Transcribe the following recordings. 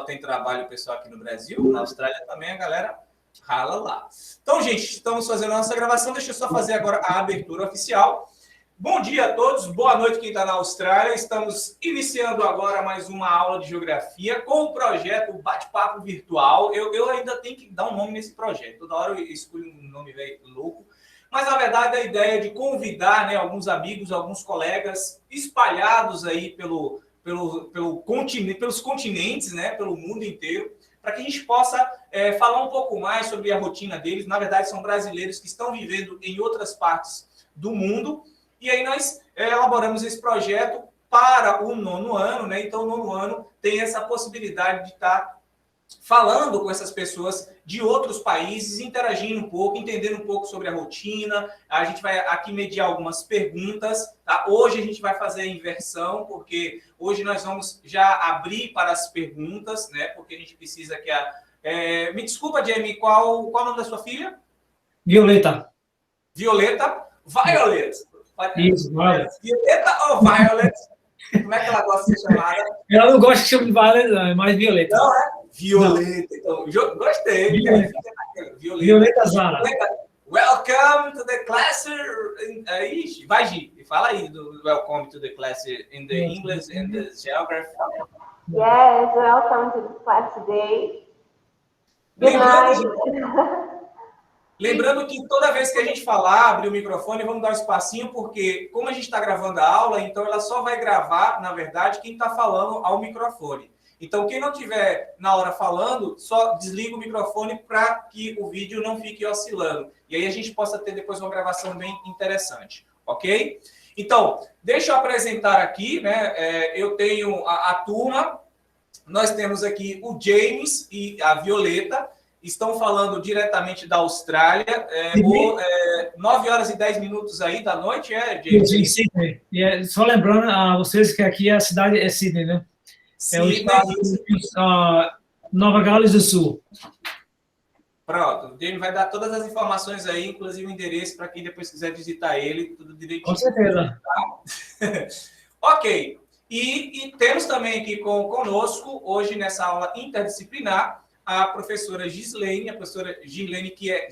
tem trabalho o pessoal aqui no Brasil, na Austrália também a galera rala lá. Então, gente, estamos fazendo a nossa gravação. Deixa eu só fazer agora a abertura oficial. Bom dia a todos, boa noite quem está na Austrália. Estamos iniciando agora mais uma aula de geografia com o projeto Bate-Papo Virtual. Eu ainda tenho que dar um nome nesse projeto. Toda hora eu escolho um nome velho louco. Mas, na verdade, a ideia é de convidar, né, alguns amigos, alguns colegas espalhados aí pelos continentes, né, pelo mundo inteiro, para que a gente possa falar um pouco mais sobre a rotina deles. Na verdade, são brasileiros que estão vivendo em outras partes do mundo. E aí nós elaboramos esse projeto para o 9º ano, né? Então, o 9º ano tem essa possibilidade de estar falando com essas pessoas de outros países, interagindo um pouco, entendendo um pouco sobre a rotina. A gente vai aqui mediar algumas perguntas, tá? Hoje a gente vai fazer a inversão, porque hoje nós vamos já abrir para as perguntas, né? Porque a gente precisa que me desculpa, Jamie, qual o nome da sua filha? Violeta. Violeta? Violet. Isso, Violet. Violeta ou Violet? Como é que ela gosta de ser chamada? Ela não gosta que chame de Violet, não, é mais Violeta. Não, é? Violeta. Então, gostei. Violeta. Violeta. Violeta Zara. Welcome to the class. Ixi, vai, Gi. Fala aí do welcome to the class in the English and the geography. Yes, welcome to the class today. Good night. Lembrando que toda vez que a gente falar, abrir o microfone, vamos dar um espacinho, porque como a gente está gravando a aula, então ela só vai gravar, na verdade, quem está falando ao microfone. Então, quem não estiver na hora falando, só desliga o microfone para que o vídeo não fique oscilando. E aí a gente possa ter depois uma gravação bem interessante, ok? Então, deixa eu apresentar aqui, né? Eu tenho a turma, nós temos aqui o James e a Violeta, estão falando diretamente da Austrália, 9 horas e 10 minutos aí da noite, James? Sim, Sydney. E só lembrando a vocês que aqui a cidade é Sydney, né? É o estado de Nova Gales do Sul. Pronto, o James vai dar todas as informações aí, inclusive o endereço para quem depois quiser visitar ele, tudo direitinho. Com certeza. Tá? Ok, e temos também aqui conosco, hoje nessa aula interdisciplinar, a professora Gislene, a professora Girlene, que é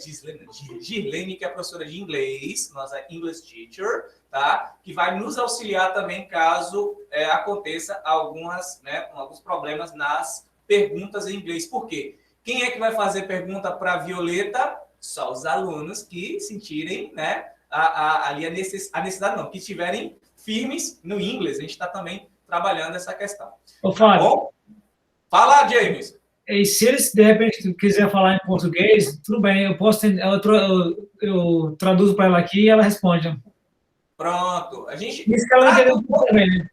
Girlene, que é a professora de inglês, nossa English teacher, tá? Que vai nos auxiliar também caso aconteça alguns problemas nas perguntas em inglês. Por quê? Quem é que vai fazer pergunta para a Violeta? Só os alunos que sentirem, né, ali a necessidade, não, que estiverem firmes no inglês. A gente está também trabalhando essa questão. Ô, Fábio. Tá bom? Fala, James. E se eles, de repente, quiser falar em português, tudo bem, eu traduzo para ela aqui e ela responde. Pronto. Isso que ela entendeu também, né?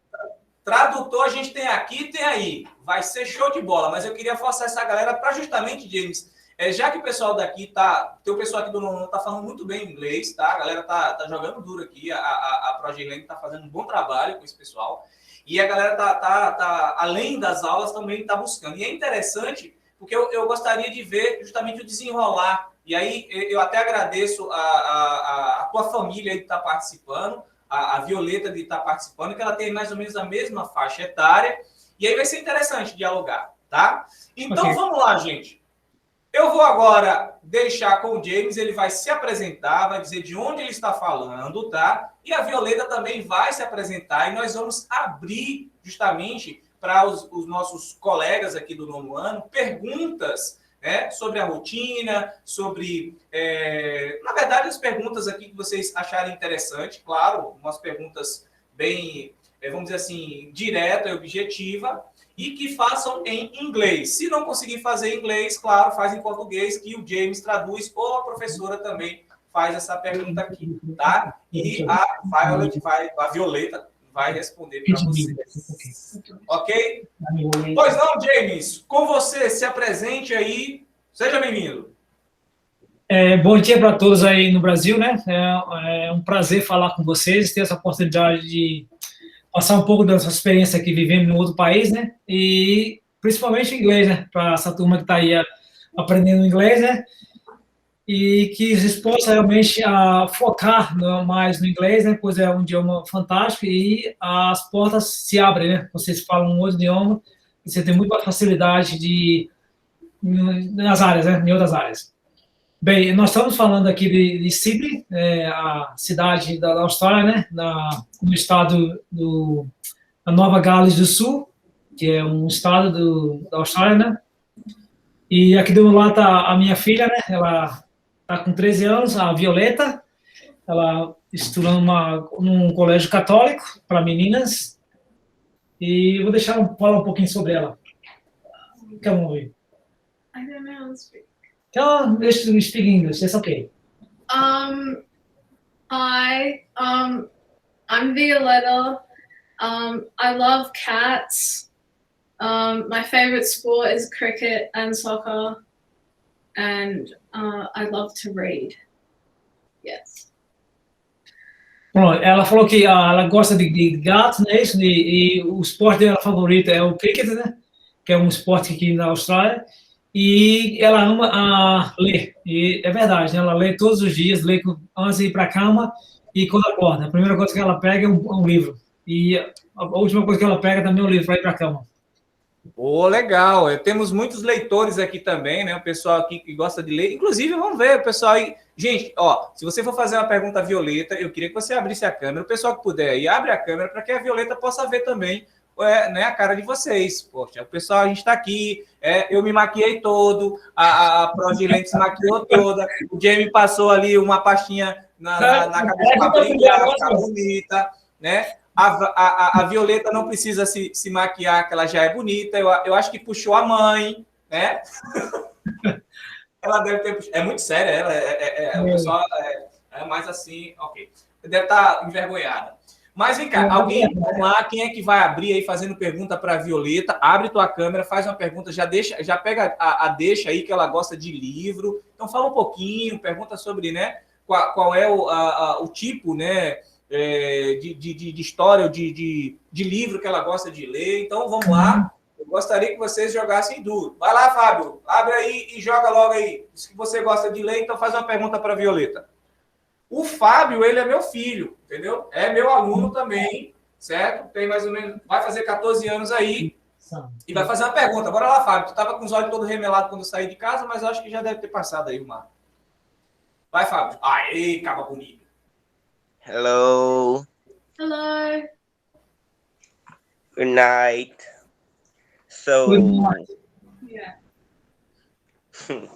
Tradutor a gente tem aqui e tem aí. Vai ser show de bola. Mas eu queria forçar essa galera para justamente, James, já que o pessoal daqui tem o pessoal aqui do Nono tá falando muito bem inglês, tá? A galera tá jogando duro aqui. A Progilene tá fazendo um bom trabalho com esse pessoal. E a galera tá além das aulas, também está buscando. E é interessante, porque eu gostaria de ver justamente o desenrolar. E aí eu até agradeço a tua família de estar participando, a Violeta de estar participando, que ela tem mais ou menos a mesma faixa etária. E aí vai ser interessante dialogar, tá? Então, Vamos lá, gente. Eu vou agora deixar com o James, ele vai se apresentar, vai dizer de onde ele está falando, tá? E a Violeta também vai se apresentar e nós vamos abrir justamente para os nossos colegas aqui do 9º ano perguntas, né, sobre a rotina, sobre, na verdade, as perguntas aqui que vocês acharem interessante, claro, umas perguntas bem, vamos dizer assim, direta e objetiva, e que façam em inglês. Se não conseguir fazer em inglês, claro, faz em português, que o James traduz, ou a professora também faz essa pergunta aqui, tá? E a Violeta vai responder para vocês. Ok? Pois não, James, com você, se apresente aí, seja bem-vindo. Bom dia para todos aí no Brasil, né? É um prazer falar com vocês, ter essa oportunidade de passar um pouco dessa experiência aqui vivendo em outro país, né? E principalmente inglês, né? Para essa turma que está aí aprendendo inglês, né? E que eles possam realmente focar mais no inglês, né? Pois é um idioma fantástico e as portas se abrem, né? Vocês falam um outro idioma, você tem muito mais facilidade nas áreas, né? Em outras áreas. Bem, nós estamos falando aqui de Sydney, a cidade da Austrália, né? No estado da Nova Gales do Sul, que é um estado da Austrália, né? E aqui do meu lado está a minha filha, né? Ela está com 13 anos, a Violeta. Ela estuda num colégio católico para meninas. E vou deixar ela falar um pouquinho sobre ela. Come on, I don't know how to speak. Let's speak English. It's okay. I'm Violetta. I love cats. My favorite sport is cricket and soccer, and I love to read. Yes. Pronto, ela falou que ela gosta de gatos, né? E o esporte dela favorito é o cricket, né? Que é um esporte aqui na Austrália. E ela ama ler. E é verdade, né? Ela lê todos os dias, lê antes de ir para a cama e quando acorda. A primeira coisa que ela pega é um livro. E a última coisa que ela pega também é um livro para ir para a cama. Legal. Temos muitos leitores aqui também, né? O pessoal aqui que gosta de ler. Inclusive, vamos ver o pessoal aí. Gente, ó, se você for fazer uma pergunta à Violeta, eu queria que você abrisse a câmera. O pessoal que puder aí, abre a câmera para que a Violeta possa ver também né, a cara de vocês. Poxa, o pessoal, a gente está aqui, eu me maquiei todo, a Progilente se maquiou toda, o Jamie passou ali uma pastinha na cabeça para brincar, ficar bonita, né? A Violeta não precisa se maquiar, que ela já é bonita. Eu acho que puxou a mãe, né? Ela deve ter... É muito séria, ela o pessoal é mais assim, ok. Deve estar envergonhada. Mas vem cá, alguém, vamos lá, quem é que vai abrir aí fazendo pergunta para a Violeta? Abre tua câmera, faz uma pergunta, já pega a deixa aí que ela gosta de livro. Então fala um pouquinho, pergunta sobre, né, qual é o tipo, né, de história, de livro que ela gosta de ler. Então vamos lá. Eu gostaria que vocês jogassem duro. Vai lá, Fábio, abre aí e joga logo aí. Diz que você gosta de ler, então faz uma pergunta para a Violeta. O Fábio, ele é meu filho, entendeu? É meu aluno também, certo? Tem mais ou menos, vai fazer 14 anos aí e vai fazer uma pergunta. Bora lá, Fábio. Tu estava com os olhos todos remelados quando saí de casa, mas eu acho que já deve ter passado aí o mar. Vai, Fábio. Aê, caba bonito. Hello. Hello. Good night. So, Good night. Yeah.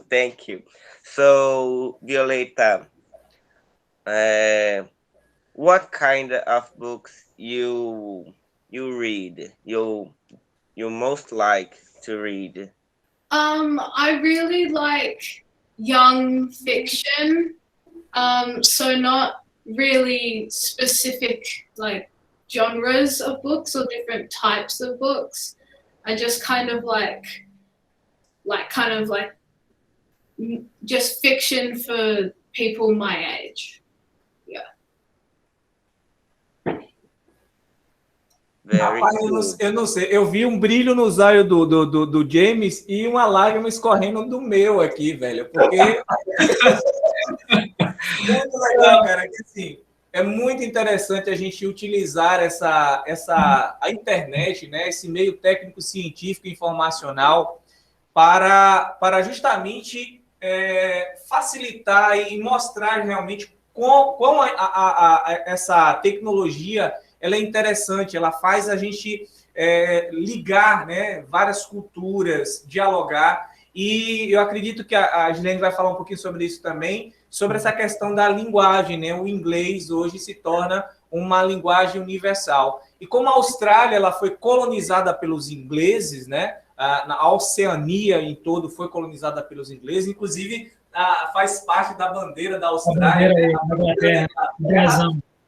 Thank you. So, Violeta, what kind of books you read? You most like to read? I really like young fiction. So not really specific like genres of books or different types of books. I just kind of like just fiction for people my age. Yeah. Rapaz, eu não sei. Eu vi um brilho nos olhos do James e uma lágrima escorrendo do meu aqui, velho. Porque muito legal, cara. Que, assim, é muito interessante a gente utilizar a internet, né, esse meio técnico científico informacional para justamente facilitar e mostrar realmente como essa tecnologia ela é interessante, ela faz a gente ligar, né, várias culturas, dialogar, e eu acredito que a Gilene vai falar um pouquinho sobre isso também, sobre essa questão da linguagem, né? O inglês hoje se torna uma linguagem universal. E como a Austrália ela foi colonizada pelos ingleses, né? A Oceania em todo foi colonizada pelos ingleses, inclusive faz parte da bandeira da Austrália.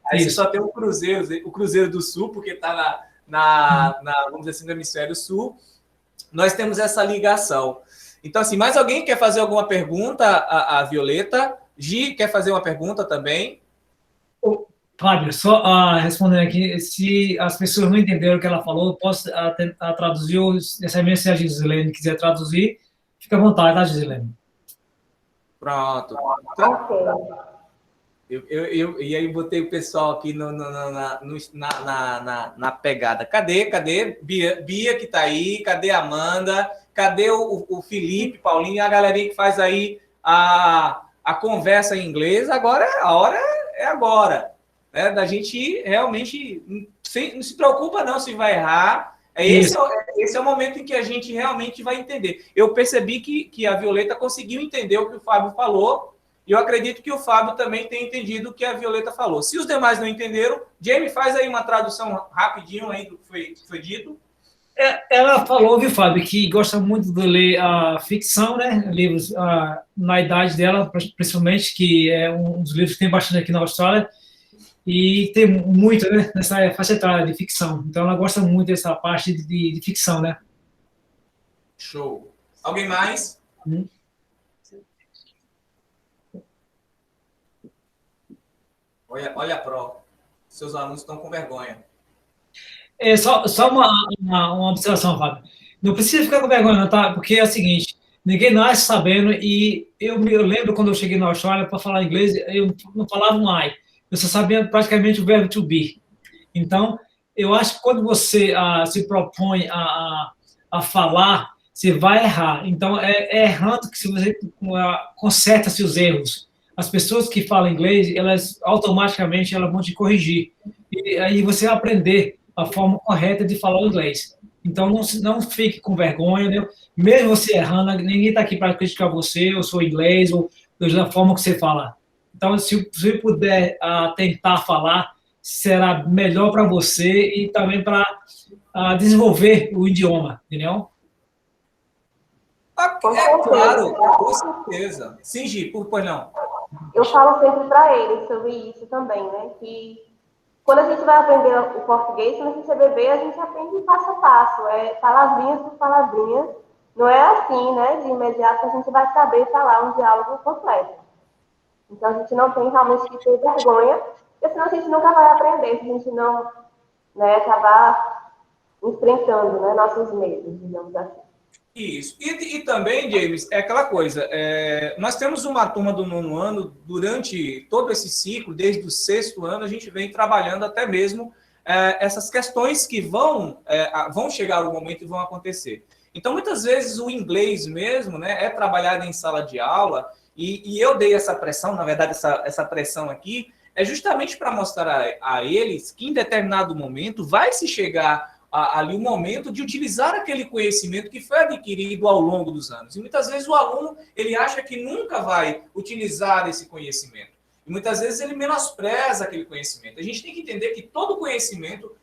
Aí você só tem o Cruzeiro do Sul, porque está vamos dizer assim, no hemisfério sul. Nós temos essa ligação. Então, assim, mais alguém quer fazer alguma pergunta à Violeta? Gi, quer fazer uma pergunta também? Fábio, só respondendo aqui, se as pessoas não entenderam o que ela falou, eu posso traduzir, essa mensagem de Gislene quiser traduzir, fica à vontade, tá, Gislene? Pronto. Ok. E aí botei o pessoal aqui na pegada. Cadê Bia que tá aí? Cadê a Amanda? Cadê o Felipe, Paulinho e a galerinha que faz aí a conversa em inglês? Agora a hora é agora, né? Da gente realmente não se preocupa não se vai errar. Esse é o momento em que a gente realmente vai entender. Eu percebi que a Violeta conseguiu entender o que o Fábio falou, e eu acredito que o Fábio também tenha entendido o que a Violeta falou. Se os demais não entenderam, Jamie, faz aí uma tradução rapidinho aí do que foi dito. Ela falou, viu, Fábio, que gosta muito de ler a ficção, né? Livros na idade dela, principalmente, que é um dos livros que tem bastante aqui na Austrália, e tem muito, né, nessa faixa etária de ficção. Então, ela gosta muito dessa parte de ficção, né? Show. Alguém mais? Olha a prova. Seus alunos estão com vergonha. Só uma observação, Fábio. Não precisa ficar com vergonha, não, tá? Porque é o seguinte, ninguém nasce sabendo, e eu me lembro quando eu cheguei na Austrália para falar inglês, eu não falava um I, eu só sabia praticamente o verbo to be. Então, eu acho que quando você se propõe a falar, você vai errar. Então, é errando que se você conserta-se os erros. As pessoas que falam inglês, elas automaticamente elas vão te corrigir. E aí você vai aprender a forma correta de falar o inglês. Então, não fique com vergonha, né? Mesmo você errando, ninguém está aqui para criticar você, ou seu inglês, ou da forma que você fala. Então, se você puder tentar falar, será melhor para você e também para desenvolver o idioma, entendeu? Claro, com certeza. Sim, Gi, pois não. Eu falo sempre para eles sobre isso também, né? Que quando a gente vai aprender o português, quando a gente é bebê, a gente aprende passo a passo, palavrinhas por palavrinhas. Não é assim, né? De imediato a gente vai saber falar um diálogo completo. Então a gente não tem realmente que ter vergonha, porque senão a gente nunca vai aprender, se a gente não, né, acabar enfrentando, né, nossos medos, digamos assim. Isso. E também, James, é aquela coisa, nós temos uma turma do 9º ano, durante todo esse ciclo, desde o 6º ano, a gente vem trabalhando até mesmo essas questões que vão chegar no momento e vão acontecer. Então, muitas vezes, o inglês mesmo, né, é trabalhado em sala de aula, e eu dei essa pressão, na verdade, essa pressão aqui, é justamente para mostrar a eles que, em determinado momento, vai se chegar ali o momento de utilizar aquele conhecimento que foi adquirido ao longo dos anos. E muitas vezes o aluno ele acha que nunca vai utilizar esse conhecimento. E muitas vezes ele menospreza aquele conhecimento. A gente tem que entender que todo conhecimento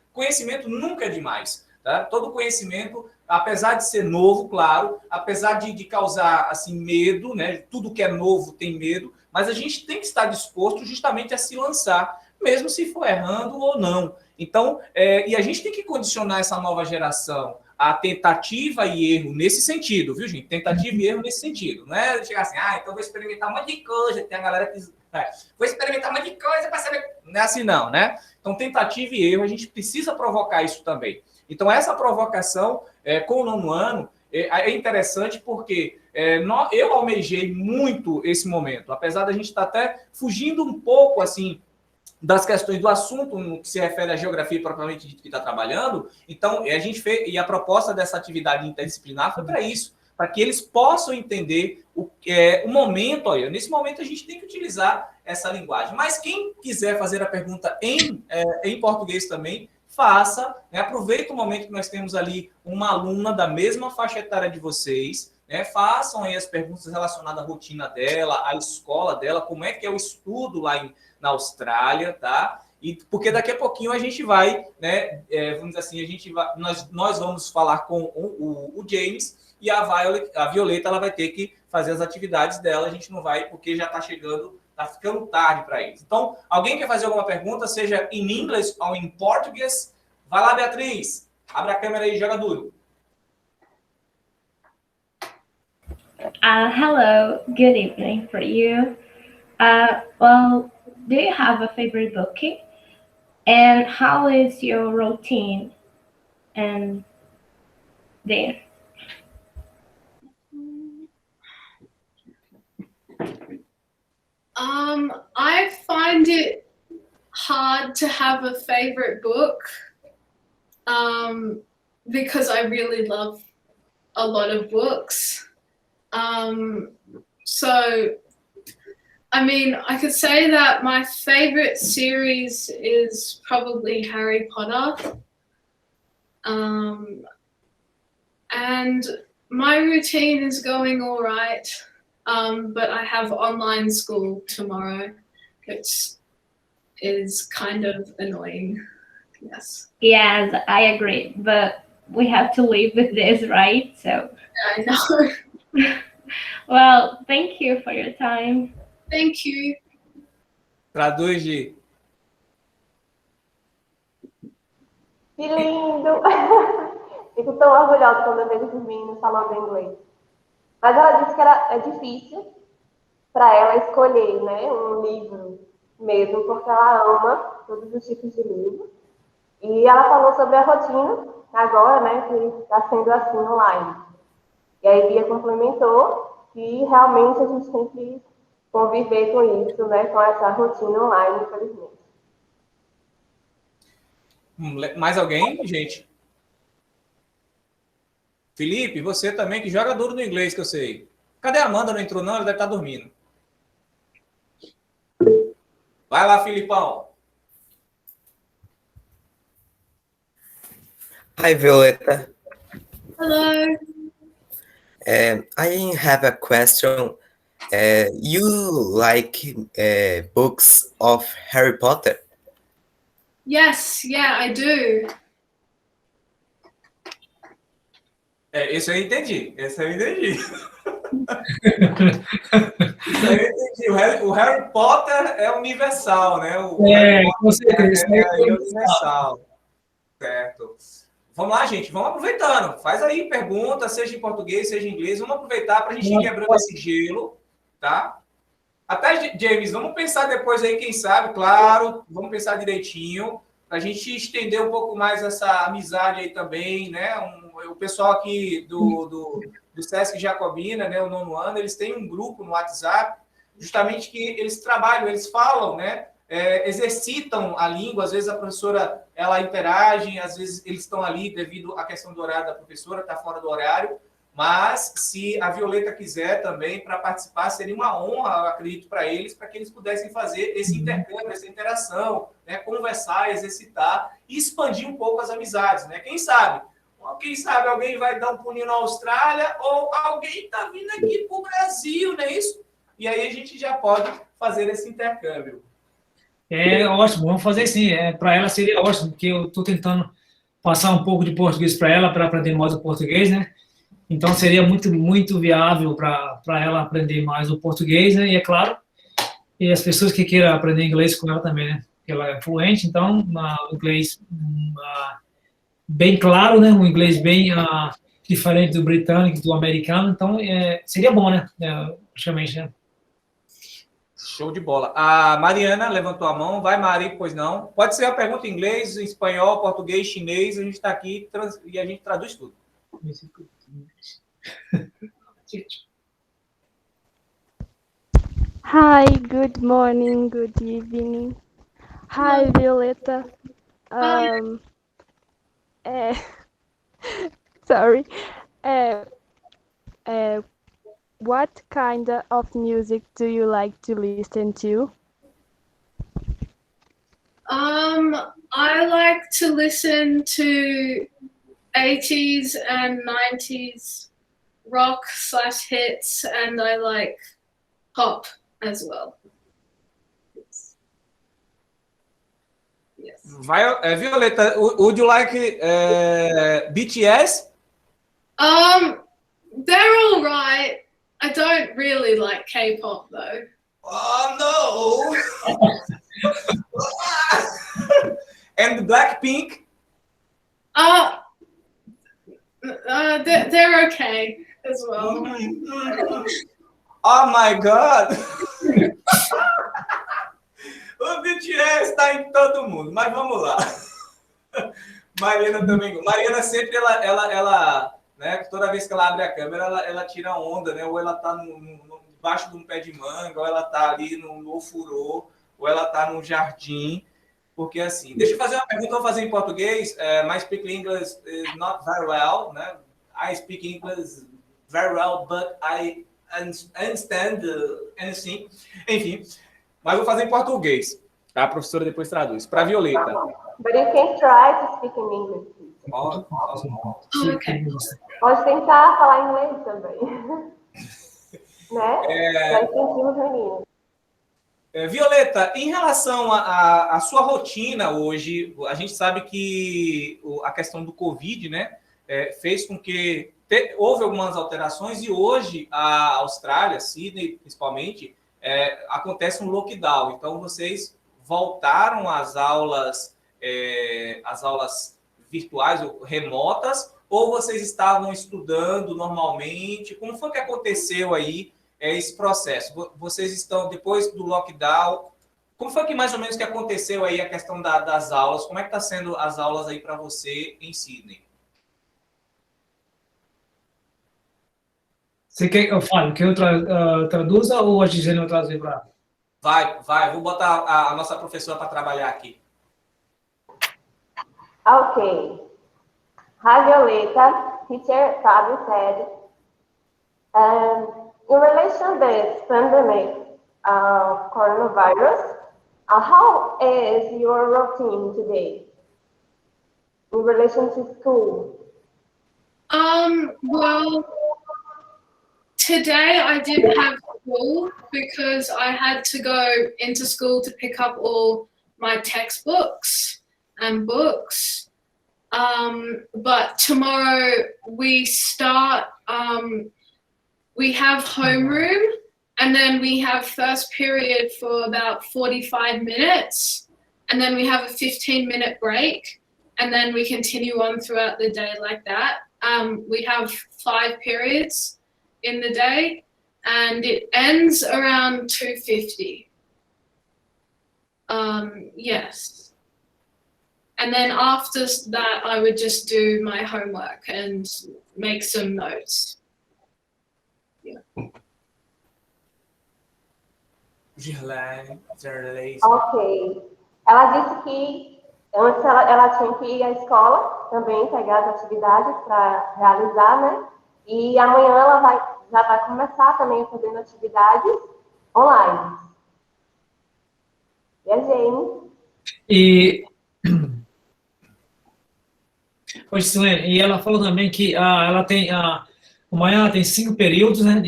nunca é demais. Tá? Todo conhecimento, apesar de ser novo, claro, apesar de causar assim, medo, né? Tudo que é novo tem medo, mas a gente tem que estar disposto justamente a se lançar, mesmo se for errando ou não. Então, e a gente tem que condicionar essa nova geração a tentativa e erro nesse sentido, viu, gente? Tentativa e erro nesse sentido. Não é chegar assim, então vou experimentar um monte de coisa. Tem a galera que vou experimentar um monte de coisa para saber. Não é assim, não, né? Então, tentativa e erro, a gente precisa provocar isso também. Então, essa provocação com o 9º ano é interessante porque eu almejei muito esse momento, apesar da gente estar até fugindo um pouco, assim, das questões do assunto no que se refere à geografia propriamente dito que está trabalhando. Então, a gente fez, e a proposta dessa atividade interdisciplinar foi para isso, para que eles possam entender o momento. Olha, nesse momento a gente tem que utilizar essa linguagem. Mas quem quiser fazer a pergunta em português também, faça, né? Aproveita o momento que nós temos ali uma aluna da mesma faixa etária de vocês, né? Façam aí as perguntas relacionadas à rotina dela, à escola dela, como é que é o estudo lá na Austrália, tá? E porque daqui a pouquinho a gente vai, né? Vamos dizer assim, nós vamos falar com o James e a Violeta ela vai ter que fazer as atividades dela. A gente não vai porque já está chegando, está ficando tarde para eles. Então, alguém quer fazer alguma pergunta, seja em inglês ou em português? Vai lá, Beatriz. Abre a câmera aí e joga duro. Hello, good evening for you. Well, do you have a favorite book? And how is your routine? And there. I find it hard to have a favorite book because I really love a lot of books. So, I mean, I could say that my favorite series is probably Harry Potter. And my routine is going all right, but I have online school tomorrow, which is kind of annoying. Yes. Yes, I agree. But we have to live with this, right? So, I know. well, thank you for your time. Thank you. Traduz, Gi. Que lindo! Fico tão orgulhosa quando eu vejo esses meninos falando inglês. Mas ela disse que é difícil para ela escolher, né, um livro mesmo, porque ela ama todos os tipos de livro. E ela falou sobre a rotina agora, né, que está sendo assim online. E aí Bia complementou que realmente a gente tem que conviver com isso, né, com essa rotina online, infelizmente. Mais alguém, gente? Felipe, você também que joga duro no inglês, que eu sei. Cadê a Amanda? Não entrou não? Ela deve estar dormindo. Vai lá, Filipão. Hi, Violeta. Hello. I have a question. You like books of Harry Potter? Yes, yeah, I do. Esse eu entendi. Esse eu entendi. Isso aí eu entendi. O Harry Potter é universal, né? Com certeza. É universal. Certo. Vamos lá, gente. Vamos aproveitando. Faz aí pergunta, seja em português, seja em inglês. Vamos aproveitar para a gente ir quebrando esse gelo, tá? Até, James, vamos pensar depois aí, quem sabe, claro. Vamos pensar direitinho para a gente estender um pouco mais essa amizade aí também, né? O pessoal aqui do Sesc Jacobina, né, o 9º ano, eles têm um grupo no WhatsApp, justamente que eles trabalham, eles falam, né? Exercitam a língua, às vezes a professora, ela interage, às vezes eles estão ali devido à questão do horário da professora, está fora do horário, mas se a Violeta quiser também para participar, seria uma honra, eu acredito, para eles, para que eles pudessem fazer esse intercâmbio, essa interação, né? Conversar, exercitar e expandir um pouco as amizades, né? Quem sabe alguém vai dar um pulinho na Austrália ou alguém está vindo aqui para o Brasil, não é isso? E aí a gente já pode fazer esse intercâmbio. É ótimo, vamos fazer sim. Para ela seria ótimo, porque eu estou tentando passar um pouco de português para ela, para aprender mais o português, né? Então seria muito, muito viável para ela aprender mais o português, né? E é claro, e as pessoas que queiram aprender inglês com ela também, né? Porque ela é fluente, então o inglês bem claro, né? Um inglês bem diferente do britânico, do americano, então seria bom, né? Praticamente, né? Show de bola. A Mariana levantou a mão. Vai, Mari, pois não. Pode ser a pergunta em inglês, em espanhol, português, chinês. A gente está aqui e a gente traduz tudo. Hi, good morning, good evening. Hi, Violeta. Sorry. What kind of music do you like to listen to? I like to listen to 80s and 90s rock / hits, and I like pop as well. Yes. Violeta, would you like BTS? They're all right. I don't really like K-pop though. Oh no! And Blackpink? They're okay as well. Oh my God! O BTS está em todo mundo, mas vamos lá. Mariana também. Mariana sempre ela né, toda vez que ela abre a câmera, ela tira onda, né? Ou ela está debaixo de um pé de manga, ou ela está ali no ofurô. ou ela está no jardim, porque assim, deixa eu fazer uma pergunta, vou fazer em português, my speak English is not very well, né? I speak English very well, but I understand anything, enfim, mas vou fazer em português, tá? A professora depois traduz. Para Violeta. But you can try to speak in English. Okay. Pode tentar falar inglês também. Né? Já incentivo os meninos. Violeta, em relação à sua rotina hoje, a gente sabe que a questão do Covid, né, fez com que houve algumas alterações e hoje a Austrália, Sydney principalmente, acontece um lockdown. Então vocês voltaram às aulas virtuais ou remotas, ou vocês estavam estudando normalmente? Como foi que aconteceu aí esse processo? Vocês estão, depois do lockdown, como foi que mais ou menos que aconteceu aí a questão das aulas? Como é que está sendo as aulas aí para você em Sydney? Você quer que eu fale? Que eu traduza ou a Gisele vai traduzir para? Vai. Vou botar a nossa professora para trabalhar aqui. Okay. Hi, Violeta. Teacher Fabio said, in relation to this pandemic of coronavirus, how is your routine today in relation to school? Well, today I didn't have school because I had to go into school to pick up all my textbooks and books. But tomorrow we start, we have homeroom, and then we have first period for about 45 minutes, and then we have a 15-minute break, and then we continue on throughout the day like that. We have 5 periods in the day, and it ends around 2:50. Yes. And then after that, I would just do my homework and make some notes. Yeah. Ok. Ela disse que antes ela tinha que ir à escola também, pegar as atividades para realizar, né? E amanhã ela já vai começar também fazendo atividades online. E a Jane? Oi, Silene. E ela falou também que ela tem amanhã ela tem 5 períodos, né,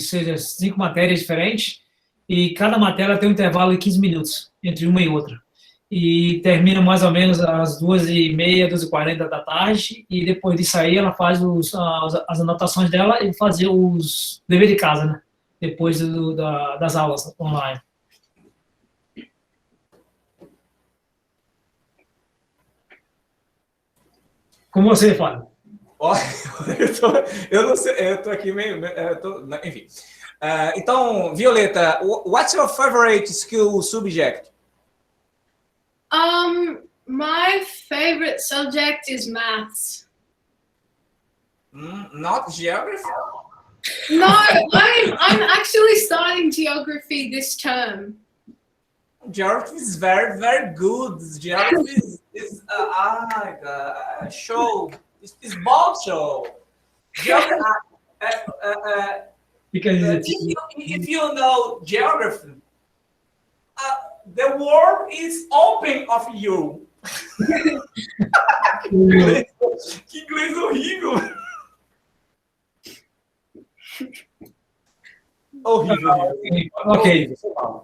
seja 5 matérias diferentes, e cada matéria tem um intervalo de 15 minutos entre uma e outra. E termina mais ou menos às 2h30, 2h40 da tarde, e depois disso aí ela faz as anotações dela e fazer os deveres de casa, né, depois das aulas online. Com você, Fábio. Eu não sei, eu tô aqui meio... enfim. Então, Violeta, what's your favorite school subject? My favorite subject is maths. Not geography? No, I'm actually starting geography this term. Geography is very, very good. Geography is show. It's ball show. Geography, if you know geography, the world is open of you. Que inglês horrível. Horrível. Ok.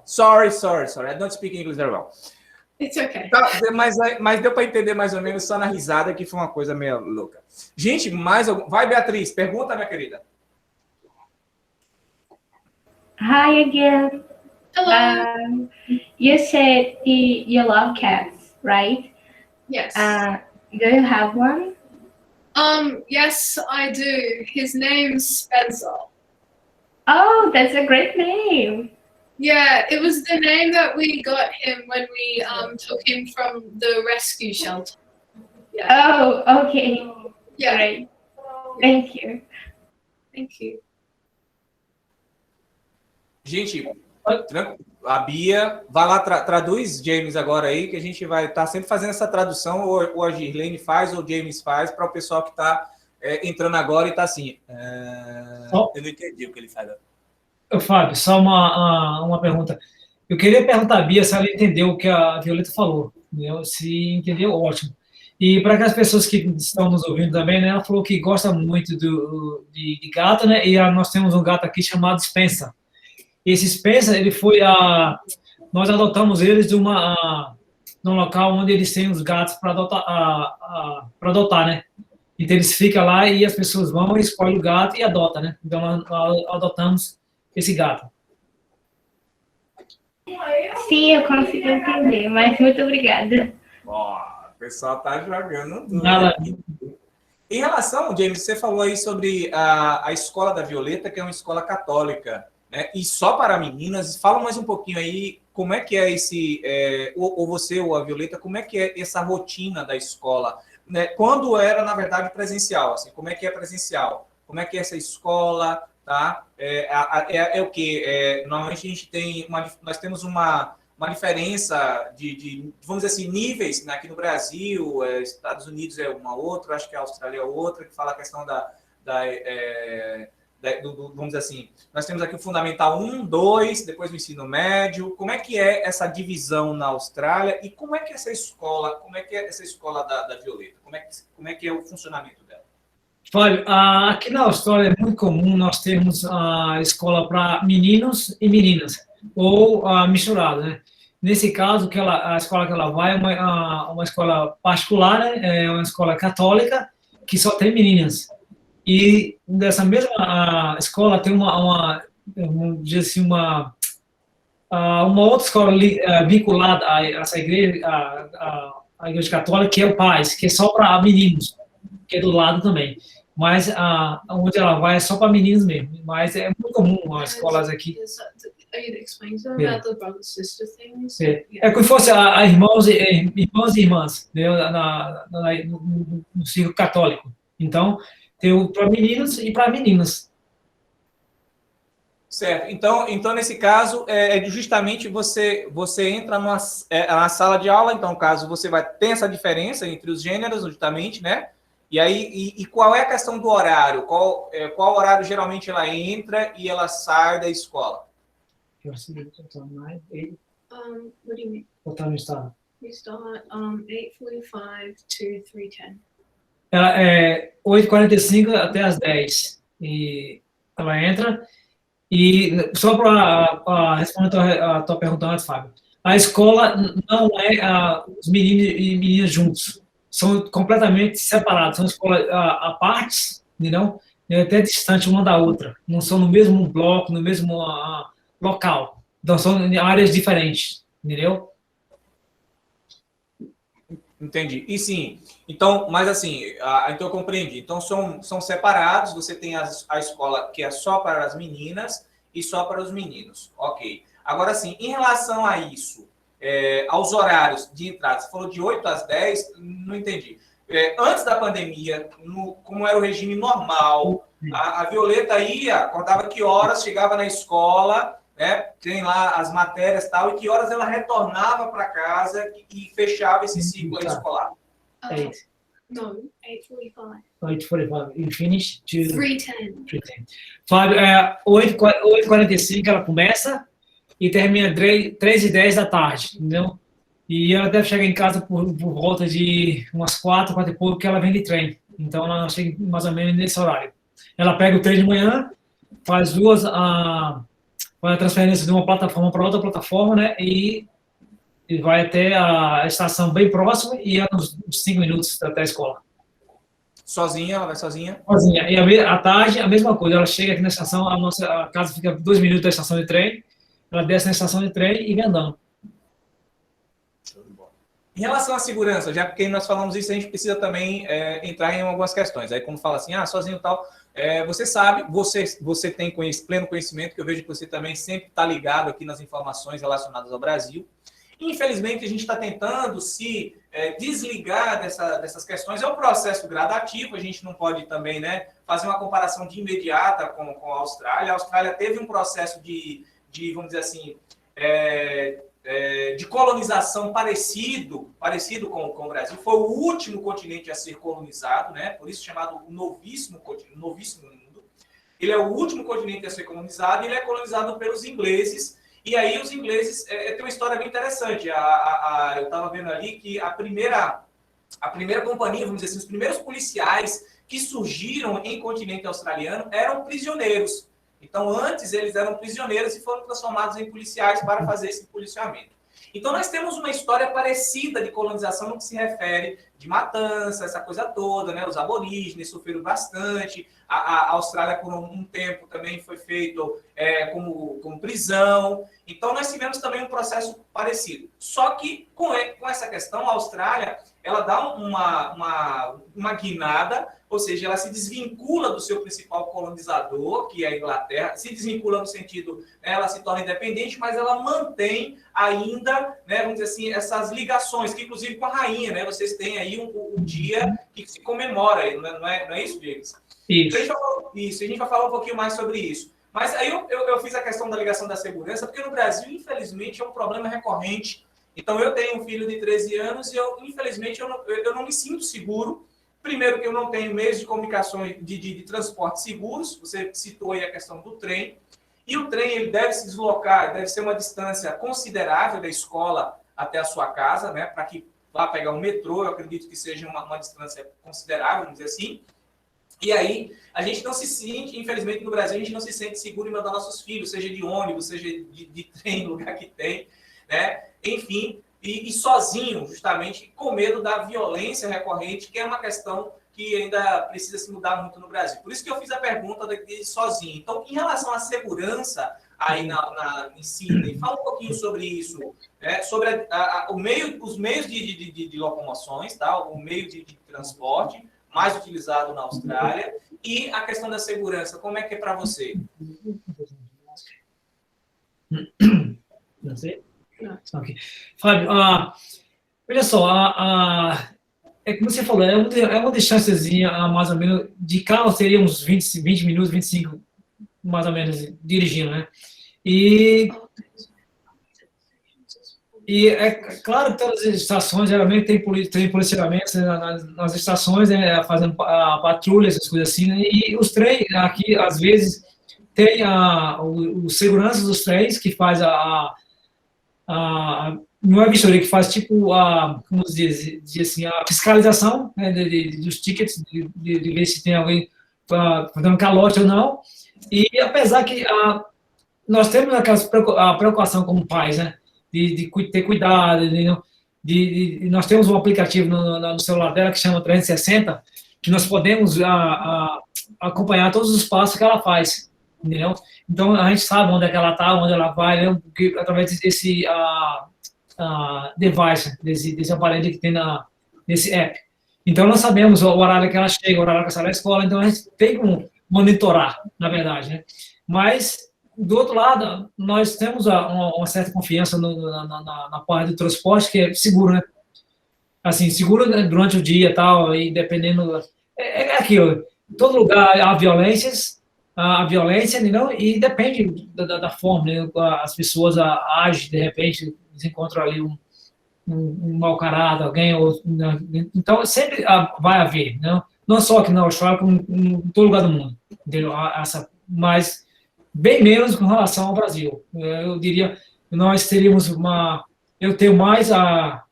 Sorry. I don't speak English very well. It's okay. Tá, mas deu para entender mais ou menos só na risada que foi uma coisa meio louca. Gente, mais algum... Vai, Beatriz, pergunta, minha querida. Hi again. Hello. You said you love cats, right? Yes. Do you have one? Yes, I do. His name's Spencer. Oh, that's a great name. Yeah, it was the name that we got him when we took him from the rescue shelter. Yeah. Oh, okay. Yeah. Great. Thank you. Thank you. Gente, A Bia, vai lá, traduz, James, agora aí, que a gente vai estar sempre fazendo essa tradução, ou a Girlene faz, ou o James faz, para o pessoal que está entrando agora e está assim. Eu não entendi o que ele faz. Fábio, só uma pergunta. Eu queria perguntar à Bia se ela entendeu o que a Violeta falou. Entendeu? Se entendeu, ótimo. E para aquelas pessoas que estão nos ouvindo também, né, ela falou que gosta muito de gato, né? E nós temos um gato aqui chamado Spencer. Esse Spencer, ele foi nós adotamos eles num local onde eles têm os gatos para adotar, né? Então eles ficam lá e as pessoas vão, escolhem o gato e adotam, né? Então nós adotamos esse gato. Sim, eu consigo entender, mas muito obrigada. Ó, o pessoal tá jogando. Nada. Em relação, James, você falou aí sobre a escola da Violeta, que é uma escola católica, né? E só para meninas. Fala mais um pouquinho aí, como é que é ou você ou a Violeta, como é que é essa rotina da escola? Né? Quando era, na verdade, presencial, assim, como é que é presencial? Como é que é essa escola, tá? O quê? Normalmente a gente tem nós temos uma diferença vamos dizer assim, níveis, né? Aqui no Brasil, Estados Unidos é uma outra, acho que a Austrália é outra, que fala a questão vamos dizer assim, nós temos aqui o Fundamental 1, 2, depois o ensino médio. Como é que é essa divisão na Austrália e como é que é essa escola da Violeta? Como é que é o funcionamento dela? Fábio, aqui na Austrália é muito comum nós termos a escola para meninos e meninas, ou misturado, né? Nesse caso, a escola que ela vai é uma escola particular, né? É uma escola católica que só tem meninas. E dessa mesma escola tem vamos dizer assim, uma outra escola vinculada a essa igreja, a igreja católica, que é o PAIS, que é só para meninos, que é do lado também. Mas onde ela vai é só para meninos mesmo. Mas é muito comum as escolas aqui. É como se fosse irmãos e irmãs, né, no círculo católico. Então, tem para meninos e para meninas. Certo. Então nesse caso, justamente você entra na sala de aula, então, caso você vai ter essa diferença entre os gêneros, justamente, né? E aí, qual é a questão do horário? Qual horário geralmente ela entra e ela sai da escola? What do you mean? Botar no estado. We start 8:45 to 3:10. Ela é 8h45 até as 10. E ela entra. E só para responder a tua pergunta antes, Fábio, a escola não é os meninos e meninas juntos. São completamente separados. São escolas à parte, entendeu? Até distante uma da outra. Não são no mesmo bloco, no mesmo local. Então, são áreas diferentes, entendeu? Entendi. E sim, então, mas assim, então eu compreendi. Então, são separados, você tem a escola que é só para as meninas e só para os meninos. Ok. Agora, sim, em relação a isso, aos horários de entrada, você falou de 8 às 10, não entendi. Antes da pandemia, como era o regime normal, a Violeta contava que horas chegava na escola, né, tem lá as matérias e tal, e que horas ela retornava para casa e fechava esse ciclo aí escolar. No, 8:45. 8h45. You finish to 3:10. Fábio, 8h45 ela começa e termina 3h10 da tarde, entendeu? E ela deve chegar em casa por volta de umas 4 e pouco, que ela vem de trem. Então, ela chega mais ou menos nesse horário. Ela pega o trem de manhã, faz faz a transferência de uma plataforma para outra plataforma, né? E vai até a estação bem próxima e é uns 5 minutos até a escola. Sozinha? Ela vai sozinha? Sozinha. E à tarde, a mesma coisa. Ela chega aqui na estação, a casa fica 2 minutos da estação de trem, ela desce na estação de trem e vem andando. Em relação à segurança, já porque nós falamos isso, a gente precisa também entrar em algumas questões. Aí, como fala assim, sozinho e tal, você sabe, você tem pleno conhecimento, que eu vejo que você também sempre está ligado aqui nas informações relacionadas ao Brasil. Infelizmente, a gente está tentando se desligar dessas questões. É um processo gradativo, a gente não pode também, né, fazer uma comparação de imediata com a Austrália. A Austrália teve um processo de vamos dizer assim, de colonização parecido com o Brasil. Foi o último continente a ser colonizado, né? Por isso chamado o novíssimo mundo. Ele é o último continente a ser colonizado, e ele é colonizado pelos ingleses. E aí os ingleses tem uma história bem interessante. Eu estava vendo ali que a primeira companhia, vamos dizer assim, os primeiros policiais que surgiram em continente australiano eram prisioneiros. Então, antes eles eram prisioneiros e foram transformados em policiais para fazer esse policiamento. Então, nós temos uma história parecida de colonização no que se refere de matança, essa coisa toda, né? Os aborígenes sofreram bastante. A Austrália, por um tempo, também foi feito como prisão. Então, nós tivemos também um processo parecido. Só que, com essa questão, a Austrália, ela dá uma guinada, ou seja, ela se desvincula do seu principal colonizador, que é a Inglaterra, se desvincula no sentido, ela se torna independente, mas ela mantém ainda, né, vamos dizer assim, essas ligações, que inclusive com a rainha, né, vocês têm aí um dia que se comemora, não é isso, Diego? Isso. A gente vai falar um pouquinho mais sobre isso. Mas aí eu fiz a questão da ligação da segurança, porque no Brasil, infelizmente, é um problema recorrente. Então, eu tenho um filho de 13 anos e, infelizmente, eu não me sinto seguro. Primeiro, que eu não tenho meios de comunicação de transporte seguros. Você citou aí a questão do trem. E o trem, ele deve se deslocar, deve ser uma distância considerável da escola até a sua casa, né? Para que vá pegar um metrô, eu acredito que seja uma distância considerável, vamos dizer assim. E aí, a gente não se sente, infelizmente, no Brasil, a gente não se sente seguro em mandar nossos filhos, seja de ônibus, seja de trem, lugar que tem, né? Enfim, e sozinho, justamente, com medo da violência recorrente, que é uma questão que ainda precisa se mudar muito no Brasil. Por isso que eu fiz a pergunta de sozinho. Então, em relação à segurança aí em Sydney, fala um pouquinho sobre isso, né? Sobre os meios de locomoções, tá? O meio de transporte mais utilizado na Austrália, e a questão da segurança, como é que é para você? Não sei. Okay. Fábio, olha só, é como você falou, é uma distânciazinha, mais ou menos, de carro seria uns 20 minutos, 25, mais ou menos, dirigindo, né? E é claro que todas as estações, geralmente, tem policiamento, né, nas estações, né, fazendo patrulha, essas coisas assim, né? E os trens, aqui, às vezes, tem os seguranças dos trens, que faz não é vistoria, que faz tipo como dizer assim, a fiscalização, né, dos tickets, de ver se tem alguém fazendo calote ou não. E apesar que nós temos a preocupação como pais, né, de ter cuidado, nós temos um aplicativo no celular dela que chama 360, que nós podemos acompanhar todos os passos que ela faz, entendeu? Então, a gente sabe onde é que ela está, onde ela vai, né, através desse device, desse aparelho que tem nesse app. Então, nós sabemos o horário que ela chega, o horário que ela sai da escola, então a gente tem como monitorar, na verdade, né? Mas, do outro lado, nós temos uma certa confiança na parte do transporte, que é seguro, né? Assim, seguro durante o dia e tal, e dependendo... É aquilo, em todo lugar há violência, entendeu? E depende da forma, né? As pessoas agem, de repente, eles encontram ali um mau caráter, alguém, né? Então sempre vai haver, né? Não só aqui na Austrália, como em todo lugar do mundo, entendeu? Mas bem menos com relação ao Brasil. Eu diria que nós teríamos eu tenho mais a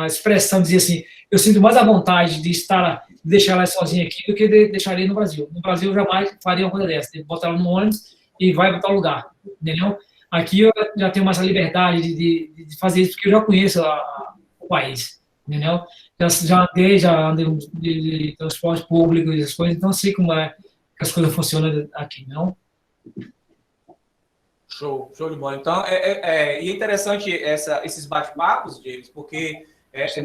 expressão, dizer assim, eu sinto mais a vontade de deixar ela sozinha aqui do que deixar ele no Brasil. No Brasil, eu jamais faria uma coisa dessa, de botar ela no ônibus e vai para tal lugar, entendeu? Aqui eu já tenho mais a liberdade de fazer isso, porque eu já conheço o país, entendeu? Já andei de transporte público e essas coisas, então sei como é que as coisas funcionam aqui, não? Show de bola. Então, é interessante esses bate-papos, James, porque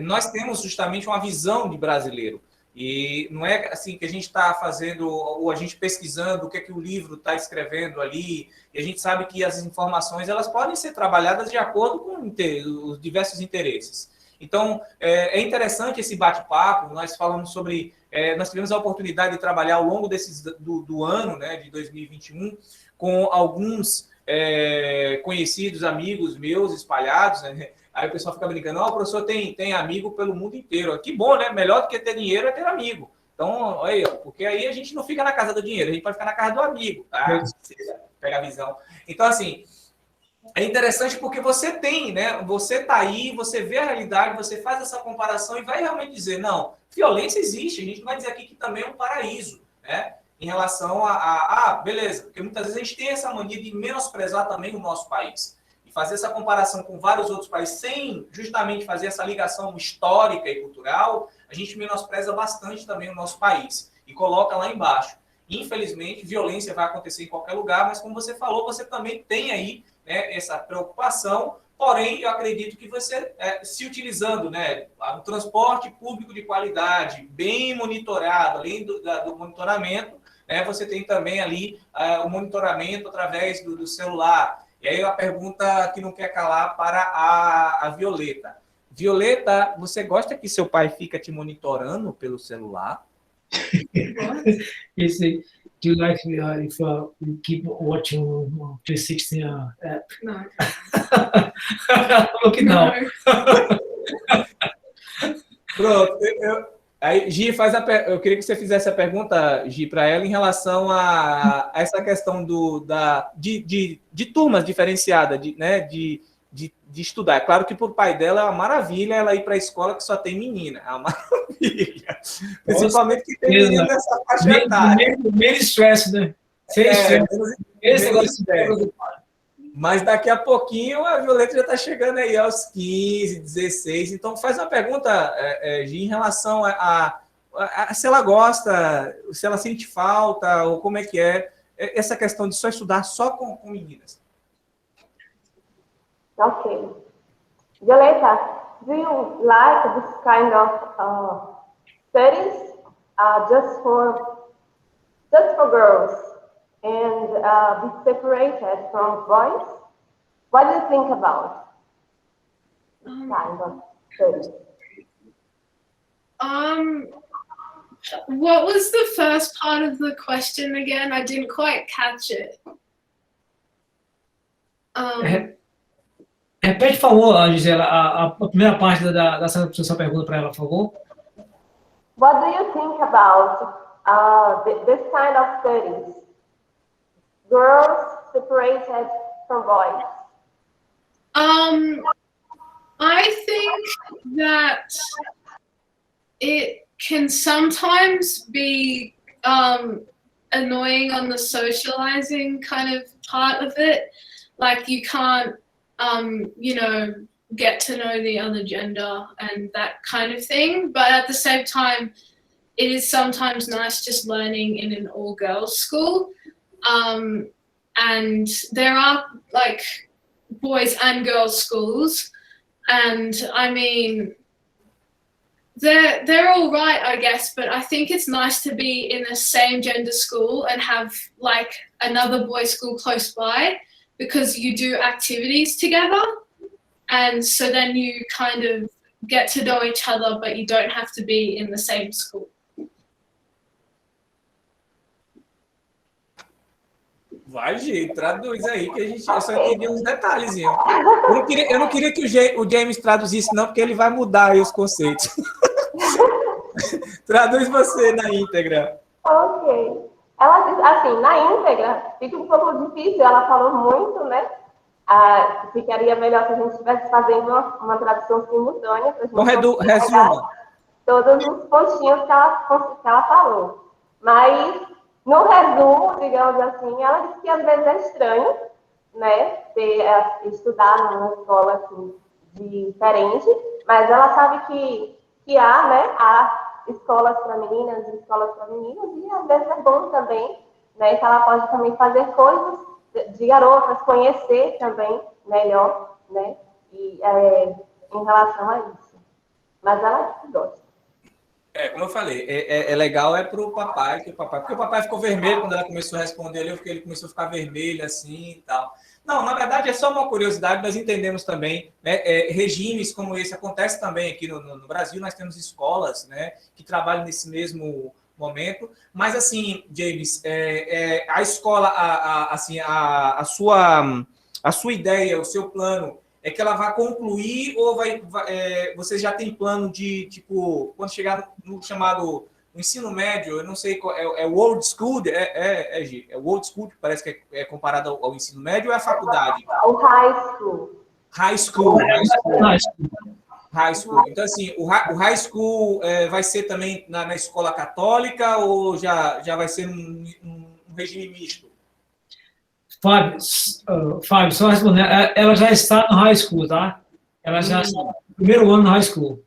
nós temos justamente uma visão de brasileiro. E não é assim que a gente está fazendo, ou a gente pesquisando o que é que o livro está escrevendo ali, e a gente sabe que as informações elas podem ser trabalhadas de acordo com os diversos interesses. Então, é interessante esse bate-papo. Nós falamos sobre... nós tivemos a oportunidade de trabalhar ao longo do ano, né, de 2021, com alguns conhecidos, amigos meus espalhados, né? Aí o pessoal fica brincando, o professor tem amigo pelo mundo inteiro. Que bom, né? Melhor do que ter dinheiro é ter amigo. Então, olha aí, porque aí a gente não fica na casa do dinheiro, a gente pode ficar na casa do amigo, tá? Pega a visão. Então, assim, é interessante porque você tem, né? Você tá aí, você vê a realidade, você faz essa comparação e vai realmente dizer, não, violência existe, a gente vai dizer aqui que também é um paraíso, né? Em relação beleza, porque muitas vezes a gente tem essa mania de menosprezar também o nosso país. Fazer essa comparação com vários outros países sem justamente fazer essa ligação histórica e cultural, a gente menospreza bastante também o nosso país e coloca lá embaixo. Infelizmente, violência vai acontecer em qualquer lugar, mas como você falou, você também tem aí, né, essa preocupação, porém, eu acredito que você, se utilizando, né, o transporte público de qualidade, bem monitorado, além do monitoramento, né, você tem também ali o monitoramento através do celular. E aí a pergunta que não quer calar para a Violeta. Violeta, você gosta que seu pai fica te monitorando pelo celular? You say, do you like if you keep watching 360 app? No. Look now. Pronto. Aí, Gi, eu queria que você fizesse a pergunta, Gi, para ela em relação a essa questão de turmas diferenciadas, né, de estudar. É claro que para o pai dela é uma maravilha ela ir para a escola que só tem menina. É uma maravilha. Principalmente que tem menina dessa faixa etária. Menos stress, né? Sem stress. Mas daqui a pouquinho a Violeta já está chegando aí aos 15, 16. Então faz uma pergunta, Gi, em relação a se ela gosta, se ela sente falta, ou como é que é essa questão de só estudar só com meninas. Okay. Violeta, do you like this kind of studies just for girls and be separated from boys? What do you think about kind of studies? What was the first part of the question again? I didn't quite catch it. Repete, por favor, Gisela, a primeira parte da sua pergunta para ela, por favor. What do you think about this kind of studies? Girls separated from boys. I think that it can sometimes be annoying on the socializing kind of part of it. Like you can't, get to know the other gender and that kind of thing. But at the same time, it is sometimes nice just learning in an all-girls school. And there are like boys and girls schools. And I mean, they're all right, I guess, but I think it's nice to be in the same gender school and have like another boys' school close by, because you do activities together, and so then you kind of get to know each other, but you don't have to be in the same school. Vai, Gi, traduz aí, que eu só entendi uns detalhezinhos. Eu não queria que o James traduzisse, não, porque ele vai mudar aí os conceitos. Traduz você na íntegra. Ok. Ela diz assim, na íntegra, fica um pouco difícil, ela falou muito, né? Ficaria melhor se a gente estivesse fazendo uma tradução simultânea. Então, resuma. Todos os pontinhos que ela falou. Mas, no resumo, digamos assim, ela disse que às vezes é estranho, né? Estudar numa escola assim, diferente, mas ela sabe que há, né? Há escolas para meninas e escolas para meninos, e às vezes é bom também, né, que ela pode também fazer coisas de garotas, conhecer também melhor, né, e, em relação a isso. Mas ela gosta. Como eu falei, é legal para o papai, porque o papai ficou vermelho quando ela começou a responder ali, porque ele começou a ficar vermelho assim e tal. Não, na verdade é só uma curiosidade, nós entendemos também, né, regimes como esse acontece também aqui no Brasil, nós temos escolas, né, que trabalham nesse mesmo momento, mas assim, James, a escola, assim, a sua ideia, o seu plano, é que ela vai concluir ou você já tem plano de, tipo, quando chegar no chamado o ensino médio, eu não sei qual é o old school, Gi, é o old school que parece que é comparado ao ensino médio ou é a faculdade? O high school. High school. High school. Então, assim, o high school vai ser também na escola católica ou já vai ser um regime misto? Fábio, só respondendo, ela já está no high school, tá? Ela já está no primeiro ano no high school.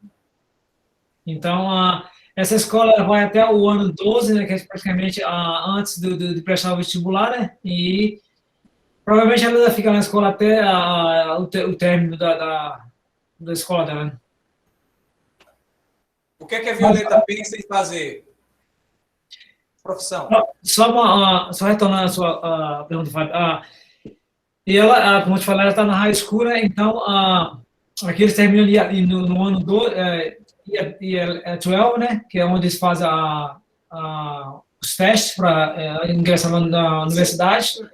Então, essa escola vai até o ano 12, né, que é praticamente antes de prestar o vestibular, né? E provavelmente ela vai ficar na escola até o término da escola dela. Né? O que é que a Violeta pensa em fazer? Profissão. Só retornando a sua pergunta, Fábio. E ela, como eu te falei, ela está na high school, né? Então, aqui eles terminam ali no ano 12, e 12, né? Que é onde eles fazem os testes para ingressar na universidade.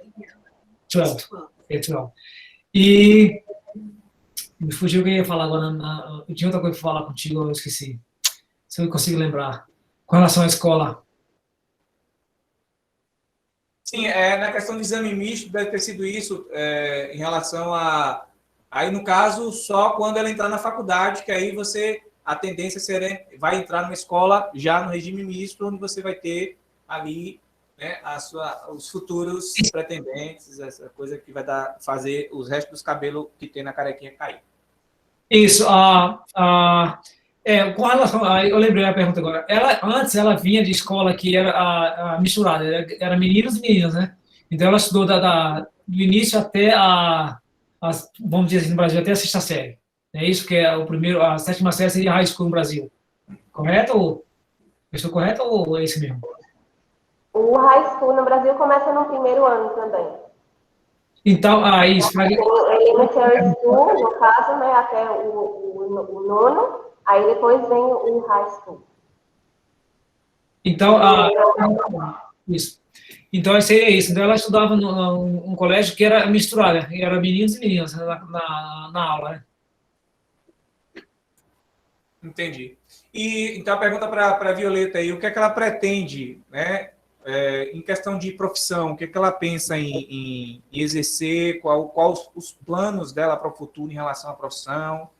12. É 12. E me fugiu o que eu ia falar agora. Eu tinha outra coisa para falar contigo, eu esqueci. Se eu consigo lembrar. Com relação à escola. Sim, na questão do exame misto, deve ter sido isso em relação aí, no caso, só quando ela entrar na faculdade, que aí a tendência vai entrar numa escola já no regime misto, onde você vai ter ali, né, os futuros pretendentes, essa coisa que vai fazer os restos dos cabelos que tem na carequinha cair. Isso, com relação, eu lembrei a pergunta agora. Antes ela vinha de escola que era misturada, era meninos e meninas, né? Então ela estudou do início até vamos dizer assim, no Brasil, até a 6ª série. É isso que é a 7ª série seria high school no Brasil. Correto? Eu estou correto ou é isso mesmo? O high school no Brasil começa no primeiro ano também. Então, isso. Tem o elementary school, no caso, né, até o nono. Aí depois vem o high school. Então, isso. Então, seria isso. Então, ela estudava num colégio que era misturado, era meninos e meninas na aula, né? Entendi. E então a pergunta para a Violeta aí, o que é que ela pretende, né, em questão de profissão, o que é que ela pensa em exercer, qual os planos dela para o futuro em relação à profissão?